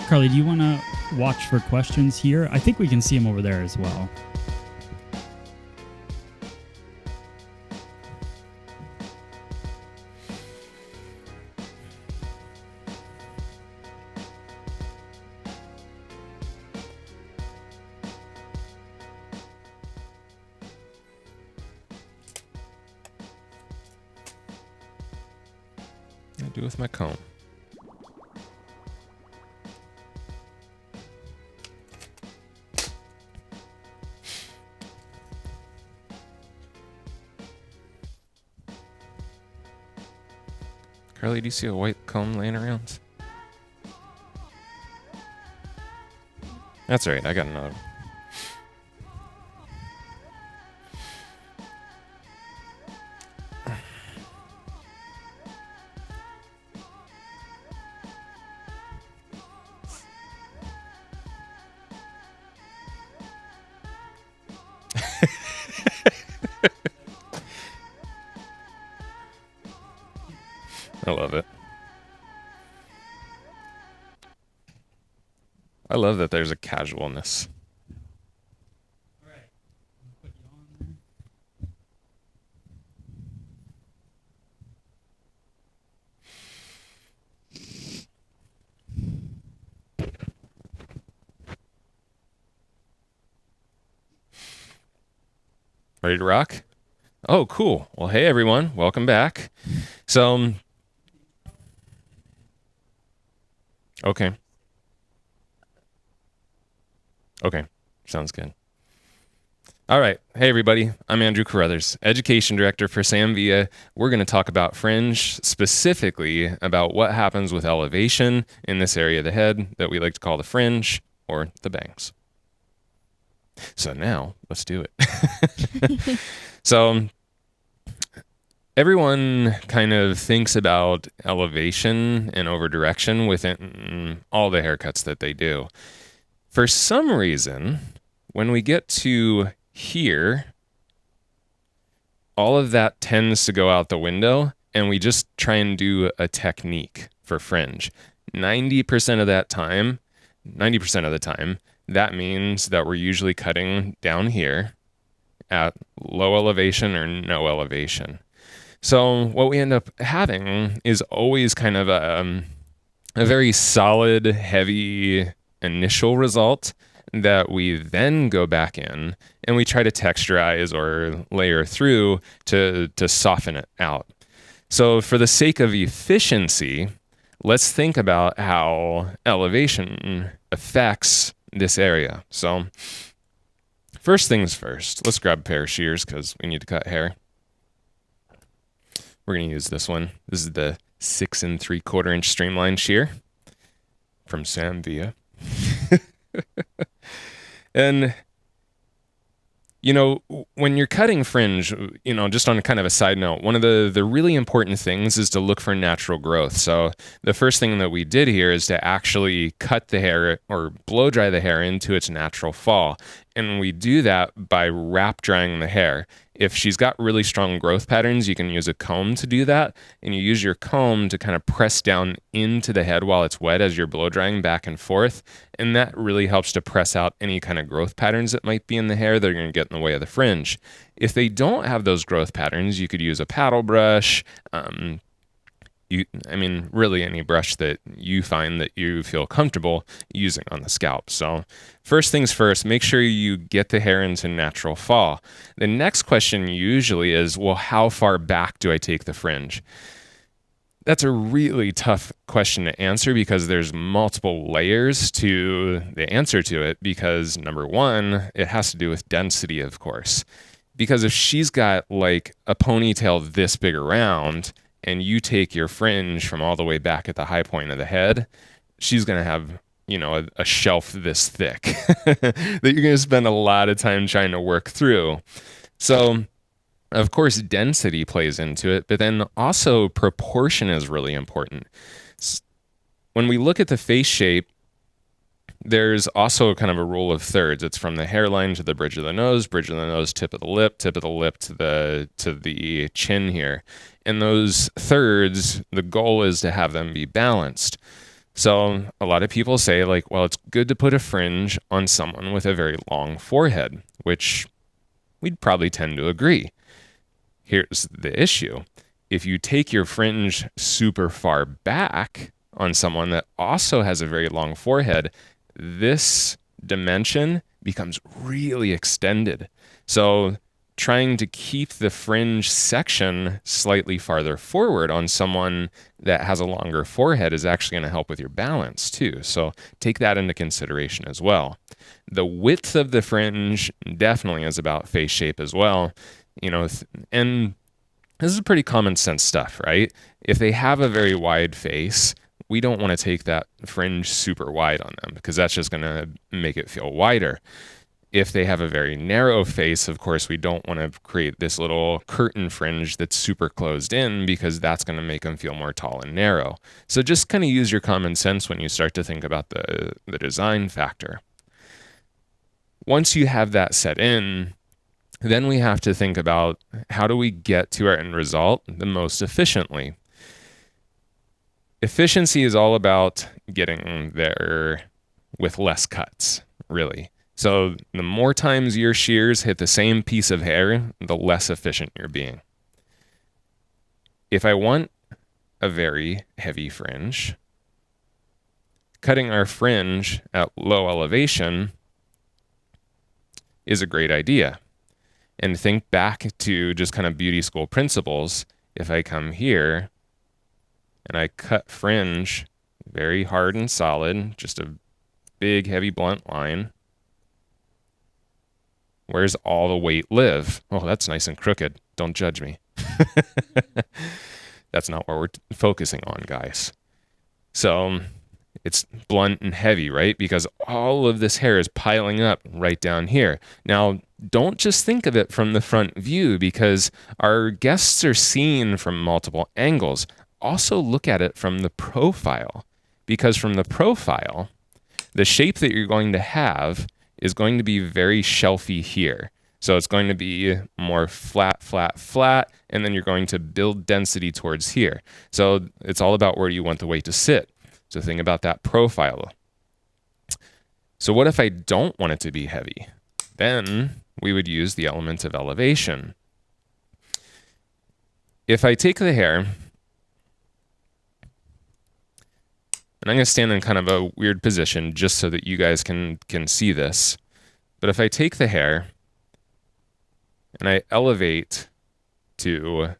Carly, do you want to watch for questions here? I think we can see them over there as well. What do I do with my comb? Carly, do you see a white comb laying around? That's all right. I got another. I love it. I love that there's a casualness. All right. Put you on there. Ready to rock? Oh, cool. Well, hey, everyone. Welcome back. So, okay. Sounds good. All right. Hey, everybody. I'm Andrew Carruthers, Education Director for Sam Villa. We're going to talk about Fringe, specifically about what happens with elevation in this area of the head that we like to call the fringe or the bangs. So now, let's do it. So, everyone kind of thinks about elevation and over direction within all the haircuts that they do. For some reason, when we get to here, all of that tends to go out the window, and we just try and do a technique for fringe. 90% of the time, that means that we're usually cutting down here at low elevation or no elevation. So what we end up having is always kind of a very solid, heavy initial result that we then go back in and we try to texturize or layer through to soften it out. So for the sake of efficiency, let's think about how elevation affects this area. So first things first, let's grab a pair of shears because we need to cut hair. We're going to use this one. This is the 6 3/4 inch streamline shear from Sam Villa. And, you know, when you're cutting fringe, you know, just on a kind of a side note, one of the really important things is to look for natural growth. So the first thing that we did here is to actually cut the hair or blow dry the hair into its natural fall. And we do that by wrap drying the hair. If she's got really strong growth patterns, you can use a comb to do that. And you use your comb to kind of press down into the head while it's wet as you're blow drying back and forth. And that really helps to press out any kind of growth patterns that might be in the hair that are going to get in the way of the fringe. If they don't have those growth patterns, you could use a paddle brush. Really any brush that you find that you feel comfortable using on the scalp. So first things first, make sure you get the hair into natural fall. The next question usually is, well, how far back do I take the fringe? That's a really tough question to answer because there's multiple layers to the answer to it because number one, it has to do with density, of course. Because if she's got like a ponytail this big around, and you take your fringe from all the way back at the high point of the head, she's going to have, you know, a shelf this thick that you're going to spend a lot of time trying to work through. So, of course, density plays into it, but then also proportion is really important. When we look at the face shape, there's also kind of a rule of thirds. It's from the hairline to the bridge of the nose, tip of the lip to the chin here. And those thirds, the goal is to have them be balanced. So a lot of people say like, well, it's good to put a fringe on someone with a very long forehead, which we'd probably tend to agree. Here's the issue. If you take your fringe super far back on someone that also has a very long forehead, this dimension becomes really extended. So trying to keep the fringe section slightly farther forward on someone that has a longer forehead is actually going to help with your balance too. So take that into consideration as well. The width of the fringe definitely is about face shape as well. You know, and this is pretty common sense stuff, right? If they have a very wide face, we don't want to take that fringe super wide on them because that's just going to make it feel wider. If they have a very narrow face, of course, we don't want to create this little curtain fringe that's super closed in because that's going to make them feel more tall and narrow. So just kind of use your common sense when you start to think about the design factor. Once you have that set in, then we have to think about how do we get to our end result the most efficiently. Efficiency is all about getting there with less cuts, really. So the more times your shears hit the same piece of hair, the less efficient you're being. If I want a very heavy fringe, cutting our fringe at low elevation is a great idea. And think back to just kind of beauty school principles. If I come here and I cut fringe very hard and solid, just a big, heavy, blunt line, where's all the weight live? Oh, that's nice and crooked. Don't judge me. That's not what we're focusing on, guys. So it's blunt and heavy, right? Because all of this hair is piling up right down here. Now, don't just think of it from the front view because our guests are seen from multiple angles. Also look at it from the profile because from the profile, the shape that you're going to have is going to be very shelfy here. So it's going to be more flat, flat, flat, and then you're going to build density towards here. So it's all about where you want the weight to sit. So think about that profile. So what if I don't want it to be heavy? Then we would use the element of elevation. If I take the hair, and I'm going to stand in kind of a weird position just so that you guys can see this. But if I take the hair and I elevate to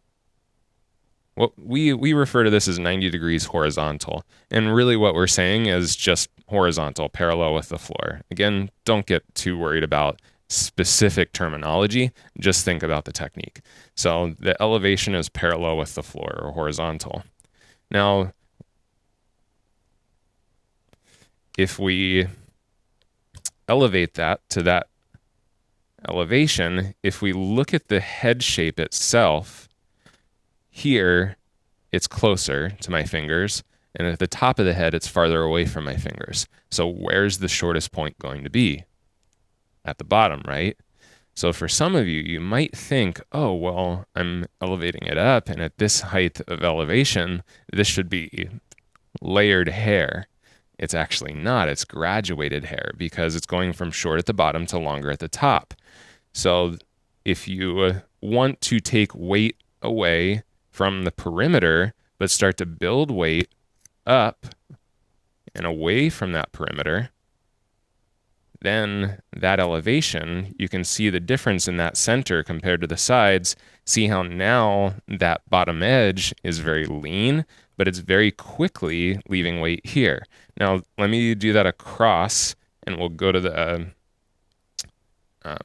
what we refer to this as 90 degrees horizontal. And really what we're saying is just horizontal, parallel with the floor. Again, don't get too worried about specific terminology. Just think about the technique. So the elevation is parallel with the floor or horizontal. Now, if we elevate that to that elevation, if we look at the head shape itself, here it's closer to my fingers, and at the top of the head it's farther away from my fingers. So where's the shortest point going to be? At the bottom, right? So for some of you, you might think, oh, well, I'm elevating it up, and at this height of elevation, this should be layered hair. It's actually not. It's graduated hair because it's going from short at the bottom to longer at the top. So if you want to take weight away from the perimeter, but start to build weight up and away from that perimeter, then that elevation, you can see the difference in that center compared to the sides. See how now that bottom edge is very lean, but it's very quickly leaving weight here. Now, let me do that across, and we'll go to the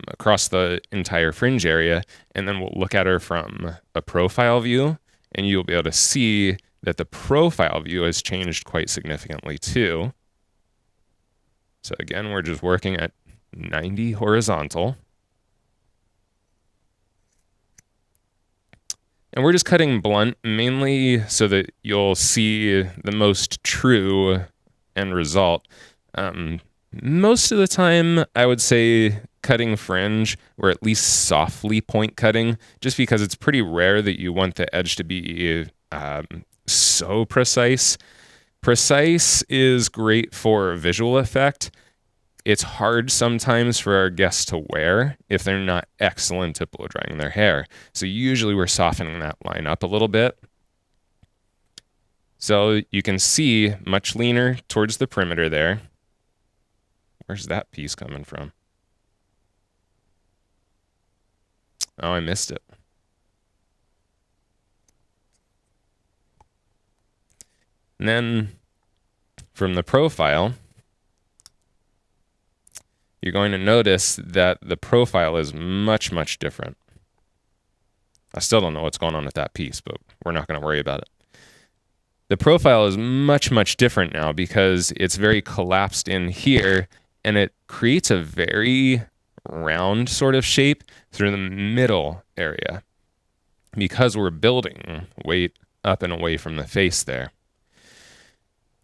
across the entire fringe area, and then we'll look at her from a profile view, and you'll be able to see that the profile view has changed quite significantly too. So again, we're just working at 90 horizontal. And we're just cutting blunt mainly so that you'll see the most true end result. Most of the time, I would say cutting fringe, or at least softly point cutting, just because it's pretty rare that you want the edge to be so precise. Precise is great for visual effect. It's hard sometimes for our guests to wear if they're not excellent at blow drying their hair. So usually we're softening that line up a little bit. So you can see much leaner towards the perimeter there. Where's that piece coming from? Oh, I missed it. And then from the profile, you're going to notice that the profile is much, much different. I still don't know what's going on with that piece, but we're not going to worry about it. The profile is much, much different now because it's very collapsed in here, and it creates a very round sort of shape through the middle area because we're building weight up and away from the face there.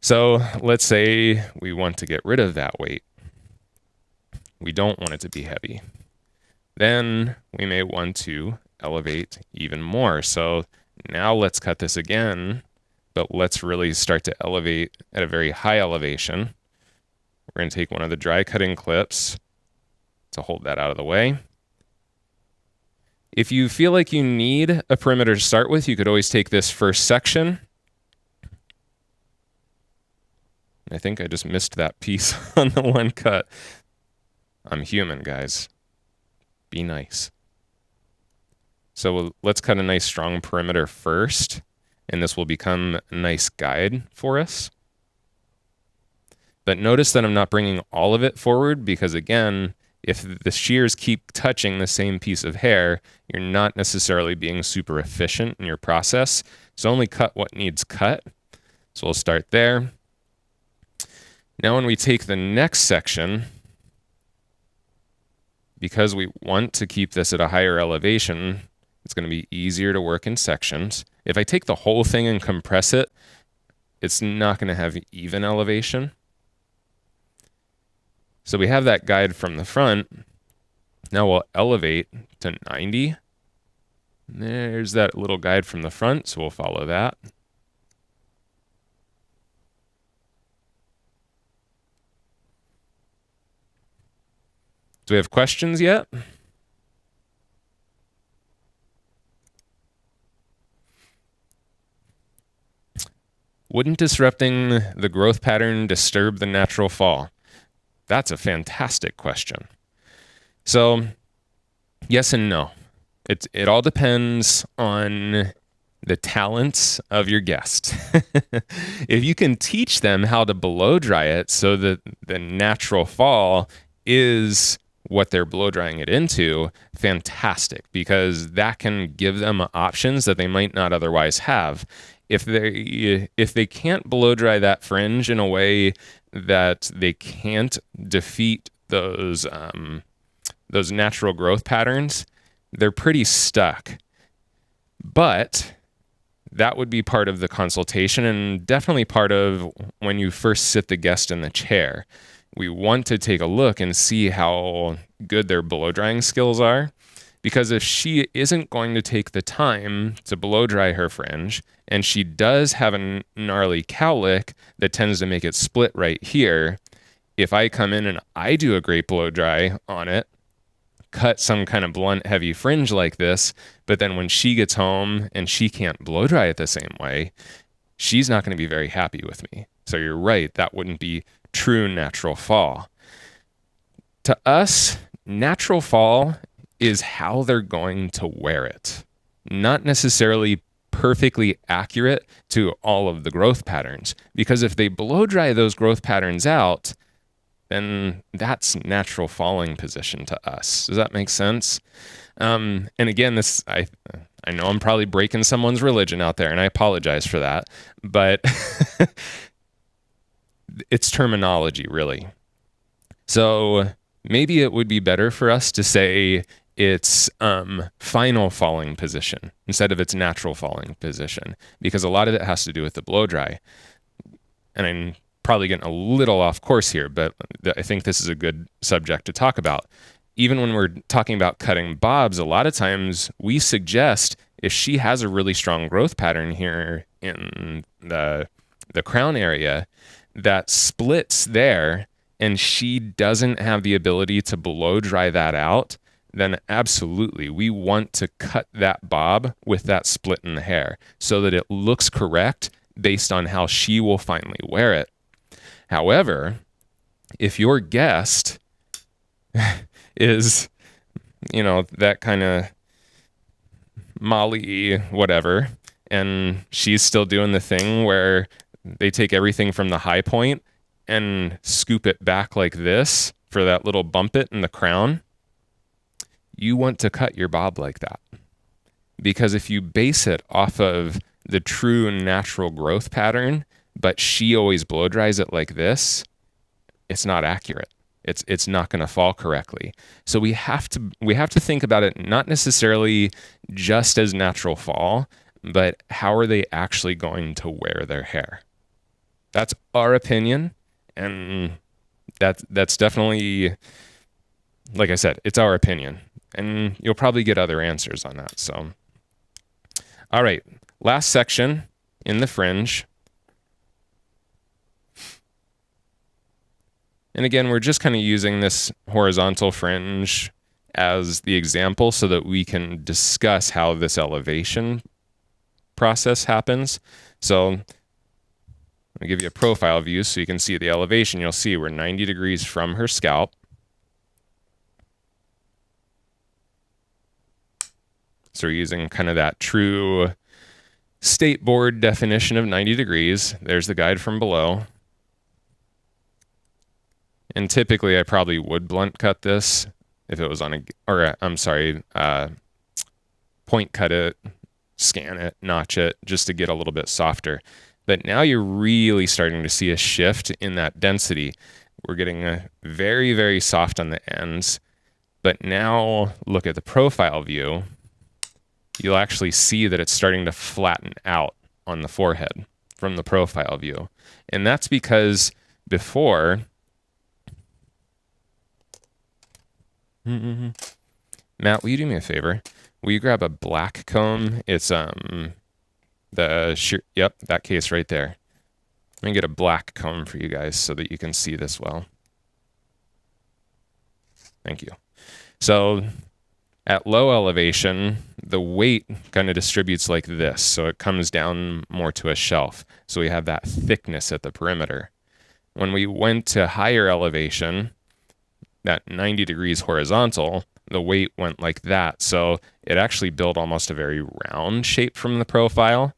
So let's say we want to get rid of that weight. We don't want it to be heavy. Then we may want to elevate even more. So now let's cut this again, but let's really start to elevate at a very high elevation. We're going to take one of the dry cutting clips to hold that out of the way. If you feel like you need a perimeter to start with, you could always take this first section. I think I just missed that piece on the one cut. I'm human, guys. Be nice. So let's cut a nice strong perimeter first, and this will become a nice guide for us. But notice that I'm not bringing all of it forward because, again, if the shears keep touching the same piece of hair, you're not necessarily being super efficient in your process. So only cut what needs cut. So we'll start there. Now when we take the next section, because we want to keep this at a higher elevation, it's going to be easier to work in sections. If I take the whole thing and compress it, it's not going to have even elevation. So we have that guide from the front. Now we'll elevate to 90. There's that little guide from the front, so we'll follow that. Do we have questions yet? Wouldn't disrupting the growth pattern disturb the natural fall? That's a fantastic question. So, yes and no. It all depends on the talents of your guest. If you can teach them how to blow dry it so that the natural fall is what they're blow drying it into, fantastic, because that can give them options that they might not otherwise have. If they can't blow dry that fringe in a way that they can't defeat those natural growth patterns, they're pretty stuck. But that would be part of the consultation and definitely part of when you first sit the guest in the chair. We want to take a look and see how good their blow drying skills are. Because if she isn't going to take the time to blow dry her fringe, and she does have a gnarly cowlick that tends to make it split right here, if I come in and I do a great blow dry on it, cut some kind of blunt, heavy fringe like this, but then when she gets home and she can't blow dry it the same way, she's not going to be very happy with me. So you're right, that wouldn't be true natural fall. To us, natural fall is how they're going to wear it, not necessarily perfectly accurate to all of the growth patterns. Because if they blow dry those growth patterns out, then that's natural falling position to us. Does that make sense? And again, I know I'm probably breaking someone's religion out there, and I apologize for that, but it's terminology, really. So maybe it would be better for us to say its final falling position instead of its natural falling position, because a lot of it has to do with the blow dry. And I'm probably getting a little off course here, but I think this is a good subject to talk about. Even when we're talking about cutting bobs, a lot of times we suggest if she has a really strong growth pattern here in the crown area that splits there, and she doesn't have the ability to blow dry that out, then absolutely, we want to cut that bob with that split in the hair so that it looks correct based on how she will finally wear it. However, if your guest is, that kind of Molly whatever, and she's still doing the thing where they take everything from the high point and scoop it back like this for that little bump it in the crown, you want to cut your bob like that. Because if you base it off of the true natural growth pattern, but she always blow dries it like this, it's not accurate. It's not going to fall correctly. So we have to think about it not necessarily just as natural fall, but how are they actually going to wear their hair? That's our opinion, and that's definitely, like I said, it's our opinion. And you'll probably get other answers on that. So, all right, last section in the fringe. And again, we're just kind of using this horizontal fringe as the example so that we can discuss how this elevation process happens. So I'll give you a profile view so you can see the elevation. You'll see we're 90 degrees from her scalp. So we're using kind of that true state board definition of 90 degrees. There's the guide from below. And typically I probably would blunt cut this if it was on point cut it, scan it, notch it, just to get a little bit softer. But now you're really starting to see a shift in that density. We're getting a very, very soft on the ends. But now look at the profile view. You'll actually see that it's starting to flatten out on the forehead from the profile view. And that's because before, Matt, will you do me a favor? Will you grab a black comb? It's the shear. Yep, that case right there. Let me get a black comb for you guys so that you can see this well. Thank you. So at low elevation, the weight kind of distributes like this. So it comes down more to a shelf. So we have that thickness at the perimeter. When we went to higher elevation, that 90 degrees horizontal, the weight went like that. So it actually built almost a very round shape from the profile.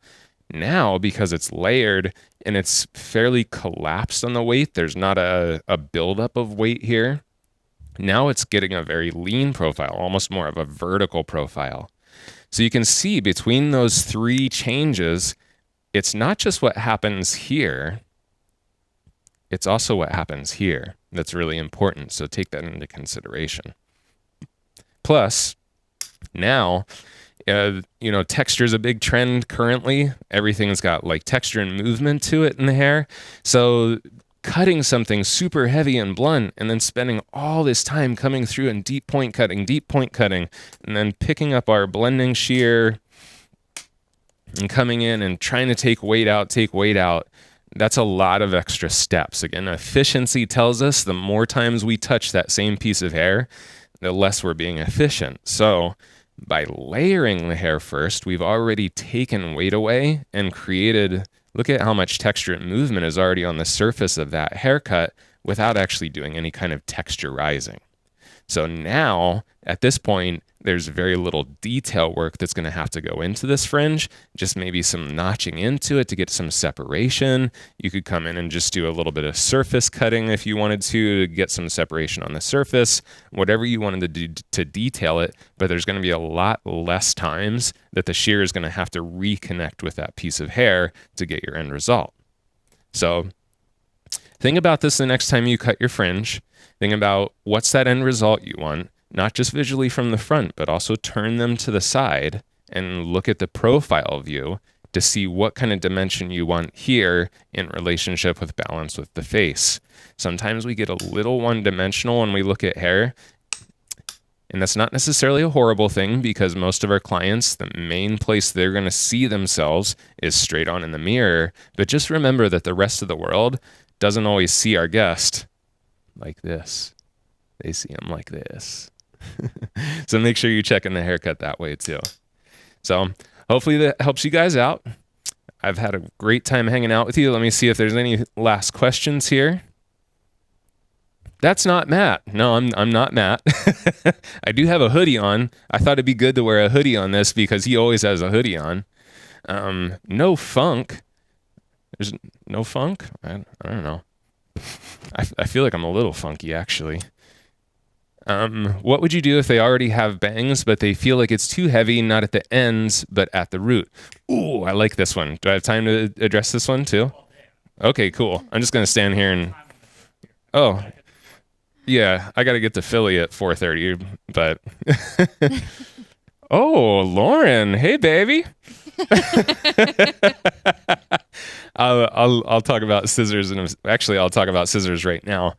Now, because it's layered and it's fairly collapsed on the weight, there's not a buildup of weight here. Now it's getting a very lean profile, almost more of a vertical profile. So you can see between those three changes, it's not just what happens here, it's also what happens here. That's really important. So take that into consideration. Plus, now, texture is a big trend currently. Everything's got like texture and movement to it in the hair. So cutting something super heavy and blunt and then spending all this time coming through and deep point cutting, and then picking up our blending shear and coming in and trying to take weight out. That's a lot of extra steps. Again, efficiency tells us the more times we touch that same piece of hair, the less we're being efficient. So by layering the hair first, we've already taken weight away and created, look at how much texture and movement is already on the surface of that haircut without actually doing any kind of texturizing. So now, at this point, there's very little detail work that's going to have to go into this fringe, just maybe some notching into it to get some separation. You could come in and just do a little bit of surface cutting if you wanted to get some separation on the surface, whatever you wanted to do to detail it, but there's going to be a lot less times that the shear is going to have to reconnect with that piece of hair to get your end result. So think about this the next time you cut your fringe. Think about what's that end result you want. Not just visually from the front, but also turn them to the side and look at the profile view to see what kind of dimension you want here in relationship with balance with the face. Sometimes we get a little one-dimensional when we look at hair, and that's not necessarily a horrible thing because most of our clients, the main place they're going to see themselves is straight on in the mirror. But just remember that the rest of the world doesn't always see our guest like this. They see him like this. So make sure you check in the haircut that way too. So hopefully that helps you guys out. I've had a great time hanging out with you. Let me see if there's any last questions here. That's not Matt. No, I'm not Matt. I do have a hoodie on. I thought it'd be good to wear a hoodie on this because he always has a hoodie on. No funk. There's no funk? I don't know. I feel like I'm a little funky actually. What would you do if they already have bangs, but they feel like it's too heavy, not at the ends, but at the root? Ooh, I like this one. Do I have time to address this one too? Okay, cool. I'm just going to stand here and... Oh, yeah, I got to get to Philly at 4:30, but... Oh, Lauren. Hey, baby. I'll talk about scissors, and actually I'll talk about scissors right now.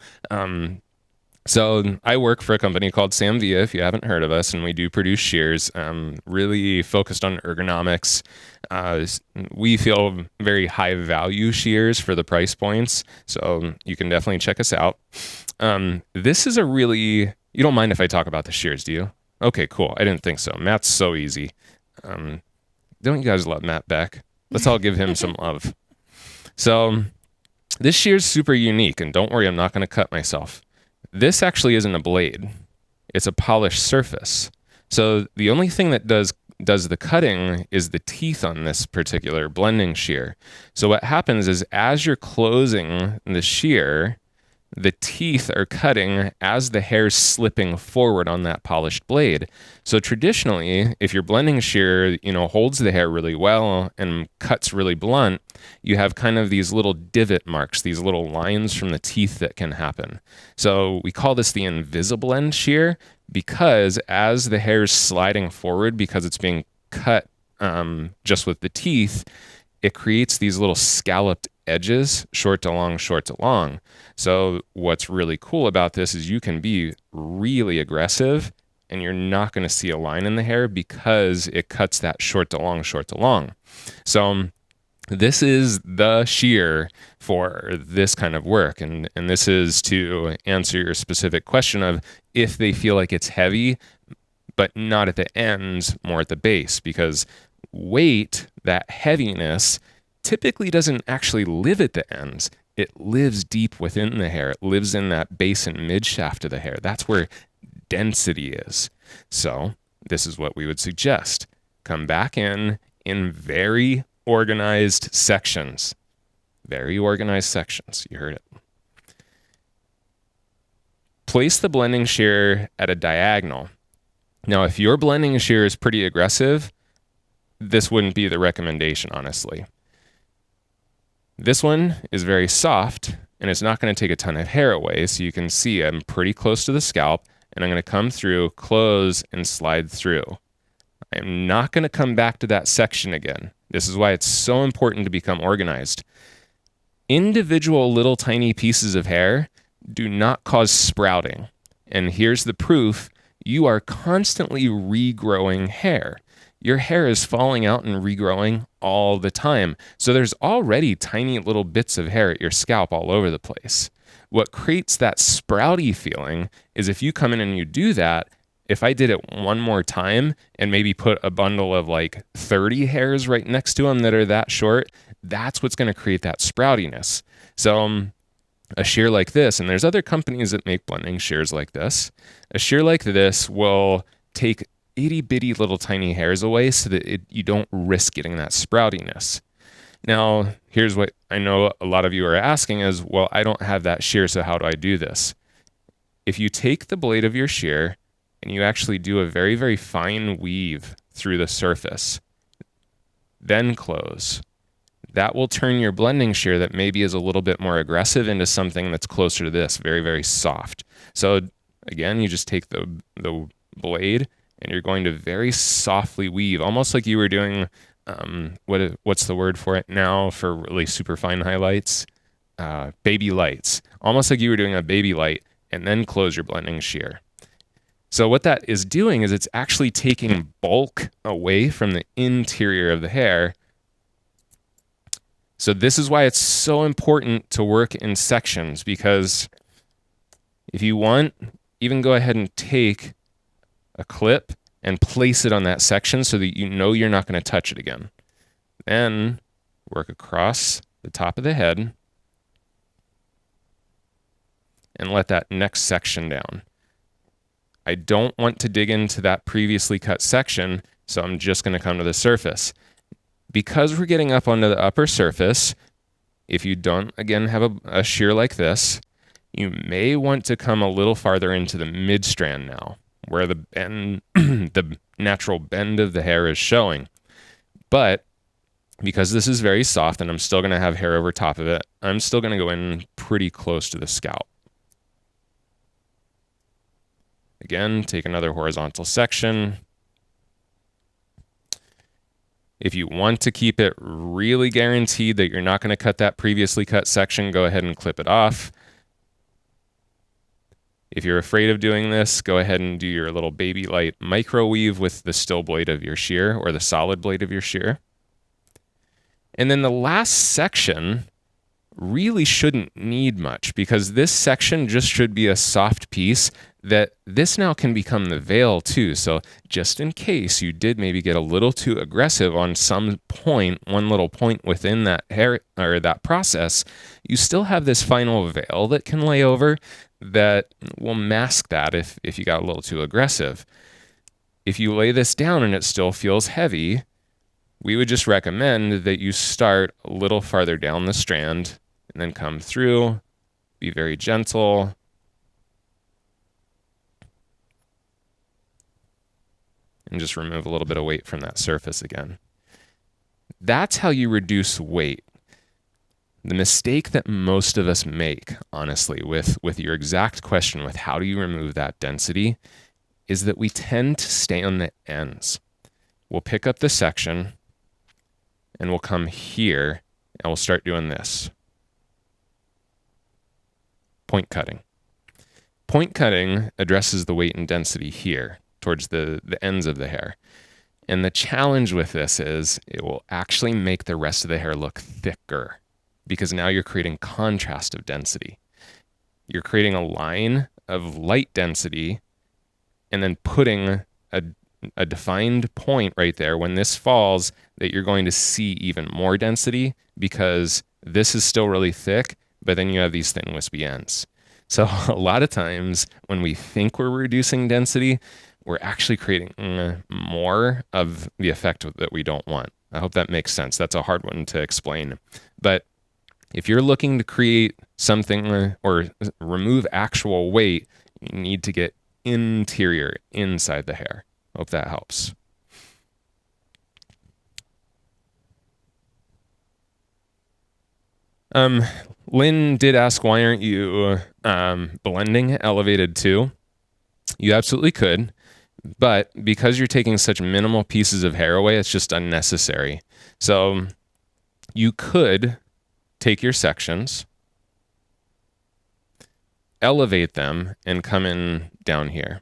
So I work for a company called Samvia, if you haven't heard of us, and we do produce shears, really focused on ergonomics. We feel very high value shears for the price points, so you can definitely check us out. This is a really, you don't mind if I talk about the shears, do you? Okay, cool. I didn't think so. Matt's so easy. Don't you guys love Matt Beck? Let's all give him some love. So this shear's super unique, and don't worry, I'm not going to cut myself. This actually isn't a blade. It's a polished surface. So the only thing that does the cutting is the teeth on this particular blending shear. So what happens is as you're closing the shear, the teeth are cutting as the hair's slipping forward on that polished blade. So traditionally, if your blending shear, holds the hair really well and cuts really blunt, you have kind of these little divot marks, these little lines from the teeth that can happen. So we call this the invisible end shear because as the hair is sliding forward, because it's being cut just with the teeth, it creates these little scalloped edges, short to long, short to long. So what's really cool about this is you can be really aggressive and you're not going to see a line in the hair because it cuts that short to long, short to long. So this is the shear for this kind of work. And this is to answer your specific question of if they feel like it's heavy, but not at the ends, more at the base, because weight, that heaviness, typically doesn't actually live at the ends. It lives deep within the hair. It lives in that base and mid shaft of the hair. That's where density is. So this is what we would suggest. Come back in very organized sections. Very organized sections. You heard it. Place the blending shear at a diagonal. Now, if your blending shear is pretty aggressive, this wouldn't be the recommendation, honestly. This one is very soft, and it's not going to take a ton of hair away, so you can see I'm pretty close to the scalp, and I'm going to come through, close, and slide through. I'm not going to come back to that section again. This is why it's so important to become organized. Individual little tiny pieces of hair do not cause sprouting. And here's the proof. You are constantly regrowing hair. Your hair is falling out and regrowing all the time. So there's already tiny little bits of hair at your scalp all over the place. What creates that sprouty feeling is if you come in and you do that, if I did it one more time and maybe put a bundle of like 30 hairs right next to them that are that short, that's what's going to create that sproutiness. So a shear like this, and there's other companies that make blending shears like this, a shear like this will take itty bitty little tiny hairs away so that you don't risk getting that sproutiness. Now, here's what I know a lot of you are asking is, well, I don't have that shear, so how do I do this? If you take the blade of your shear and you actually do a very, very fine weave through the surface, then close, that will turn your blending shear that maybe is a little bit more aggressive into something that's closer to this, very, very soft. So again, you just take the blade and you're going to very softly weave, almost like you were doing, what's the word for it now for really super fine highlights? Baby lights. Almost like you were doing a baby light, and then close your blending shear. So what that is doing is it's actually taking bulk away from the interior of the hair. So this is why it's so important to work in sections, because if you want, even go ahead and take a clip and place it on that section so that you know you're not going to touch it again. Then work across the top of the head and let that next section down. I don't want to dig into that previously cut section, so I'm just going to come to the surface. Because we're getting up onto the upper surface, if you don't, again, have a shear like this, you may want to come a little farther into the mid-strand now, where the bend, the natural bend of the hair is showing. But because this is very soft and I'm still going to have hair over top of it, I'm still going to go in pretty close to the scalp. Again, take another horizontal section. If you want to keep it really guaranteed that you're not going to cut that previously cut section, go ahead and clip it off. If you're afraid of doing this, go ahead and do your little baby light microweave with the still blade of your shear or the solid blade of your shear. And then the last section really shouldn't need much, because this section just should be a soft piece that this now can become the veil too. So just in case you did maybe get a little too aggressive on some point, one little point within that hair or that process, you still have this final veil that can lay over that will mask that if you got a little too aggressive. If you lay this down and it still feels heavy, we would just recommend that you start a little farther down the strand and then come through, be very gentle. And just remove a little bit of weight from that surface again. That's how you reduce weight. The mistake that most of us make, honestly, with your exact question with how do you remove that density, is that we tend to stay on the ends. We'll pick up the section and we'll come here and we'll start doing this. Point cutting. Point cutting addresses the weight and density here towards the ends of the hair. And the challenge with this is it will actually make the rest of the hair look thicker because now you're creating contrast of density. You're creating a line of light density and then putting a defined point right there when this falls that you're going to see even more density because this is still really thick, but then you have these thin wispy ends. So a lot of times when we think we're reducing density, we're actually creating more of the effect that we don't want. I hope that makes sense. That's a hard one to explain. But if you're looking to create something or remove actual weight, you need to get interior, inside the hair. Hope that helps. Lynn did ask, why aren't you blending elevated too? You absolutely could, but because you're taking such minimal pieces of hair away, it's just unnecessary. So you could take your sections, elevate them, and come in down here.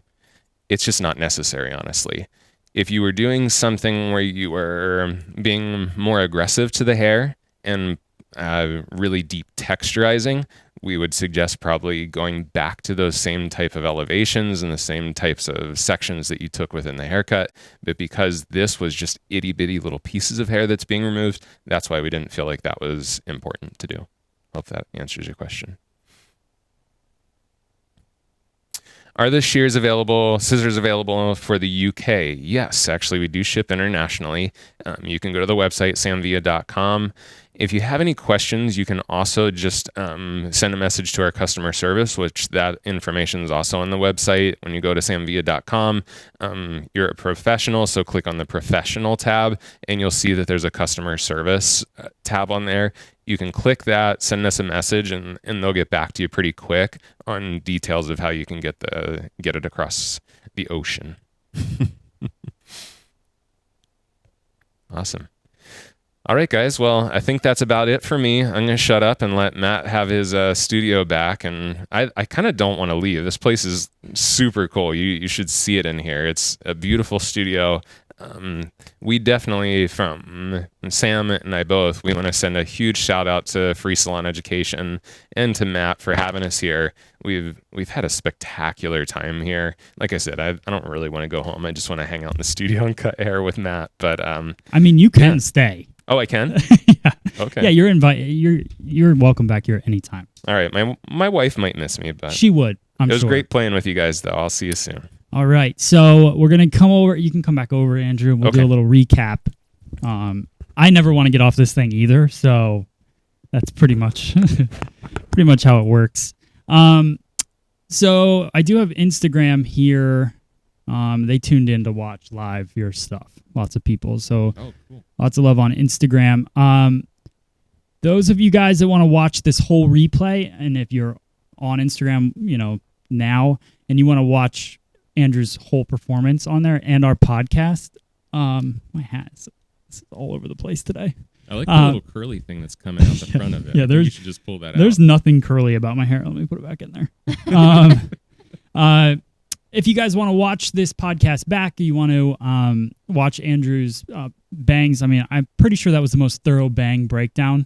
It's just not necessary, honestly. If you were doing something where you were being more aggressive to the hair and really deep texturizing, we would suggest probably going back to those same type of elevations and the same types of sections that you took within the haircut. But because this was just itty bitty little pieces of hair that's being removed, that's why we didn't feel like that was important to do. Hope that answers your question. Are the shears available, scissors available for the UK? Yes, actually, we do ship internationally. You can go to the website, samvia.com. If you have any questions, you can also just send a message to our customer service, which that information is also on the website. When you go to samvia.com, you're a professional, so click on the professional tab, and you'll see that there's a customer service tab on there. You can click that, send us a message, and they'll get back to you pretty quick on details of how you can get it across the ocean. Awesome. All right, guys. Well, I think that's about it for me. I'm going to shut up and let Matt have his studio back. And I kind of don't want to leave. This place is super cool. You should see it in here. It's a beautiful studio. We definitely, from Sam and I both, we want to send a huge shout out to Free Salon Education and to Matt for having us here. We've had a spectacular time here. Like I said, I don't really want to go home. I just want to hang out in the studio and cut hair with Matt. But I mean, you can stay. Oh, I can? Yeah. Okay. Yeah, you're invited. You're welcome back here anytime. All right. My wife might miss me, but she would. I'm sure. It was great playing with you guys, though. I'll see you soon. All right. So we're gonna come over. You can come back over, Andrew. We'll do a little recap. I never want to get off this thing either, so that's pretty much how it works. So I do have Instagram here. They tuned in to watch live your stuff. Lots of people. So cool. Lots of love on Instagram. Those of you guys that want to watch this whole replay, and if you're on Instagram, now, and you want to watch Andrew's whole performance on there and our podcast, my hat is all over the place today. I like the little curly thing that's coming out the front of it. Yeah, you should just pull that out. There's nothing curly about my hair. Let me put it back in there. If you guys want to watch this podcast back, you want to watch Andrew's bangs. I mean, I'm pretty sure that was the most thorough bang breakdown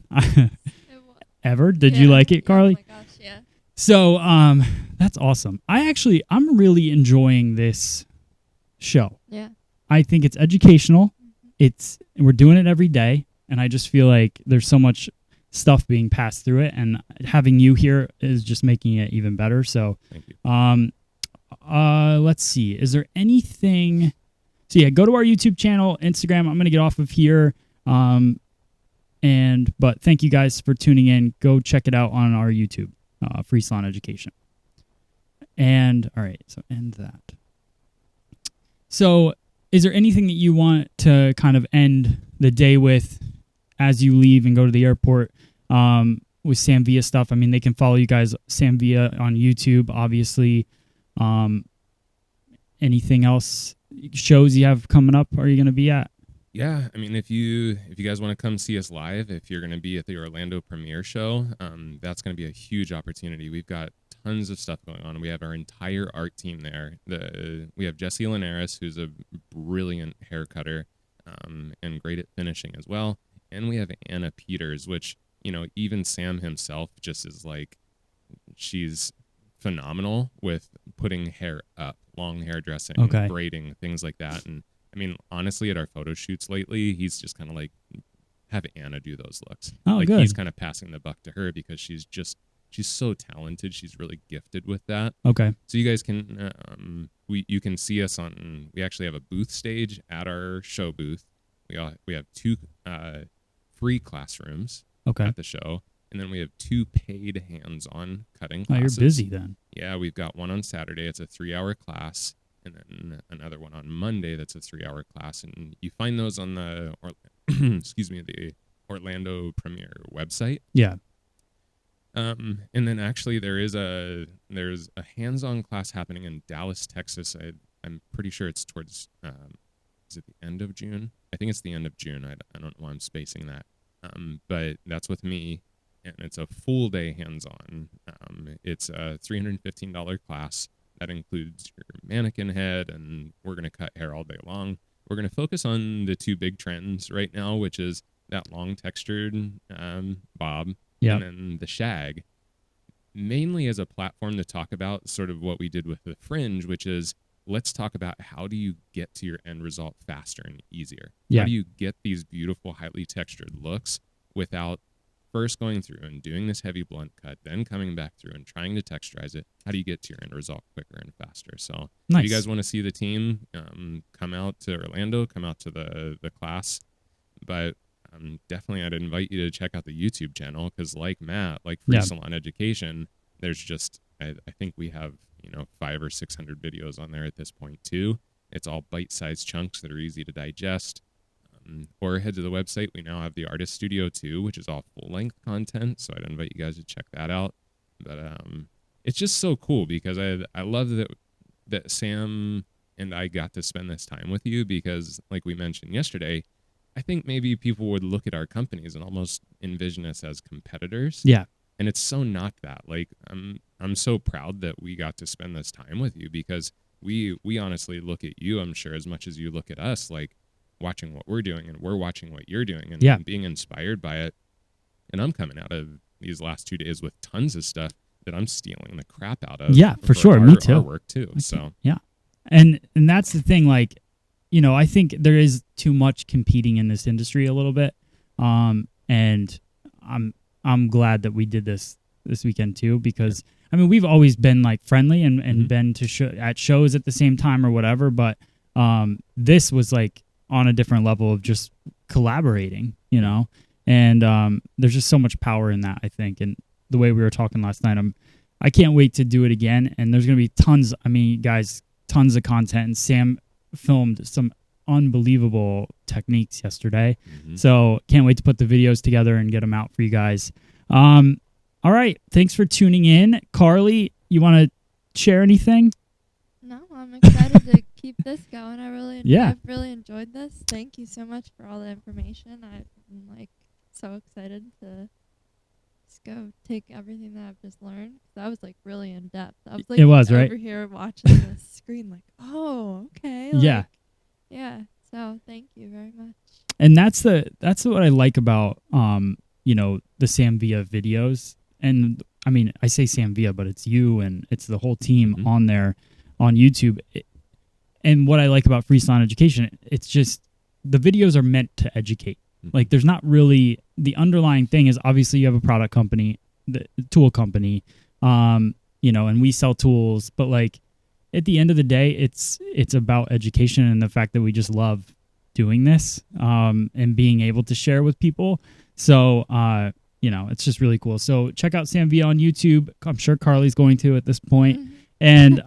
ever. Did you like it, Carly? Oh my gosh, yeah. So that's awesome. I'm really enjoying this show. Yeah. I think it's educational. We're doing it every day, and I just feel like there's so much stuff being passed through it, and having you here is just making it even better. So thank you. Let's see. Is there anything? So yeah, go to our YouTube channel, Instagram. I'm gonna get off of here. But thank you guys for tuning in. Go check it out on our YouTube, Free Salon Education. And all right, so end that. So, is there anything that you want to kind of end the day with as you leave and go to the airport with Samvia stuff? I mean, they can follow you guys, Samvia, on YouTube, obviously. Anything else, shows you have coming up, are you going to be at? Yeah, I mean, if you guys want to come see us live, if you're going to be at the Orlando premiere show, that's going to be a huge opportunity. We've got tons of stuff going on. We have our entire art team there. We have Jesse Linares, who's a brilliant hair cutter, and great at finishing as well. And we have Anna Peters, which, even Sam himself just is like, she's phenomenal with putting hair up, long hair dressing, Okay. braiding, things like that. And I mean, honestly, at our photo shoots lately, he's just kind of like, have Anna do those looks. Oh, like good. He's kind of passing the buck to her because she's so talented. She's really gifted with that. Okay. So you guys can, you can see us we actually have a booth stage at our show booth. We have 2 free classrooms Okay. at the show. And then we have 2 paid hands-on cutting Oh, classes. you're busy then. Yeah, we've got one on Saturday. It's a 3-hour class. And then another one on Monday that's a 3-hour class. And you find those on the the Orlando Premiere website. Yeah. And then actually there's a hands-on class happening in Dallas, Texas. I'm pretty sure it's towards is it the end of June? I think it's the end of June. I don't know why I'm spacing that. But that's with me, and it's a full day hands-on. It's a $315 class. That includes your mannequin head, and we're going to cut hair all day long. We're going to focus on the 2 big trends right now, which is that long textured bob, Yep. and then the shag, mainly as a platform to talk about sort of what we did with the Fringe, which is let's talk about how do you get to your end result faster and easier. Yeah. How do you get these beautiful, highly textured looks without first going through and doing this heavy blunt cut, then coming back through and trying to texturize it? How do you get to your end result quicker and faster? So Nice. if you guys want to see the team, come out to Orlando, come out to the class. But definitely I'd invite you to check out the YouTube channel, because like Matt, like Free Yeah. Salon Education, there's just, I think we have, 500 or 600 videos on there at this point too. It's all bite-sized chunks that are easy to digest. Or head to the website. We now have the Artist Studio too, which is all full-length content, so I'd invite you guys to check that out. But it's just so cool because I love that Sam and I got to spend this time with you, because like we mentioned yesterday, I think maybe people would look at our companies and almost envision us as competitors. Yeah. And it's so not that. Like I'm so proud that we got to spend this time with you, because we honestly look at you, I'm sure, as much as you look at us, like watching what we're doing, and we're watching what you're doing, and Yeah. being inspired by it. And I'm coming out of these last 2 days with tons of stuff that I'm stealing the crap out of. Yeah, for sure. Me too. Our work too. So Yeah. And that's the thing, like, I think there is too much competing in this industry a little bit. And I'm glad that we did this weekend too, because I mean, we've always been like friendly and been to at shows at the same time or whatever, but this was like on a different level of just collaborating, and there's just so much power in that, I think. And the way we were talking last night, I can't wait to do it again. And there's going to be tons of content. And Sam filmed some unbelievable techniques yesterday. So can't wait to put the videos together and get them out for you guys. All right. Thanks for tuning in. Carly, you want to share anything? No, I'm excited to keep this going. I've really enjoyed this. Thank you so much for all the information. I'm so excited to just go take everything that I've just learned. That was really in depth. I was It was, right? over here watching the screen oh, okay. Yeah. Yeah. So thank you very much. And that's what I like about the Sam Villa videos. And I mean, I say Sam Villa, but it's you and it's the whole team on there on YouTube. And what I like about Free Salon Education, it's just the videos are meant to educate. Like, there's not really, the underlying thing is obviously you have a product company, the tool company, and we sell tools, but like at the end of the day, it's about education and the fact that we just love doing this, and being able to share with people. So, it's just really cool. So check out Sam Villa on YouTube. I'm sure Carly's going to at this point. And,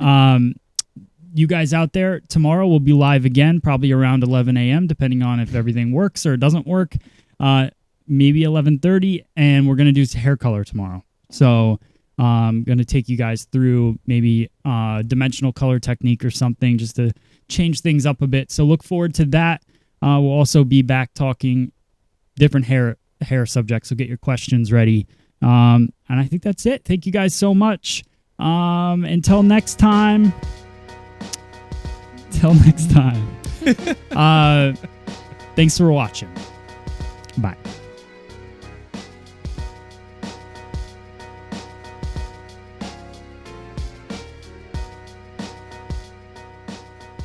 you guys out there, tomorrow we'll be live again, probably around 11 a.m., depending on if everything works or doesn't work. Maybe 11:30, and we're going to do hair color tomorrow. So I'm going to take you guys through maybe dimensional color technique or something just to change things up a bit. So look forward to that. We'll also be back talking different hair subjects, so get your questions ready. And I think that's it. Thank you guys so much. Until next time. Thanks for watching. Bye.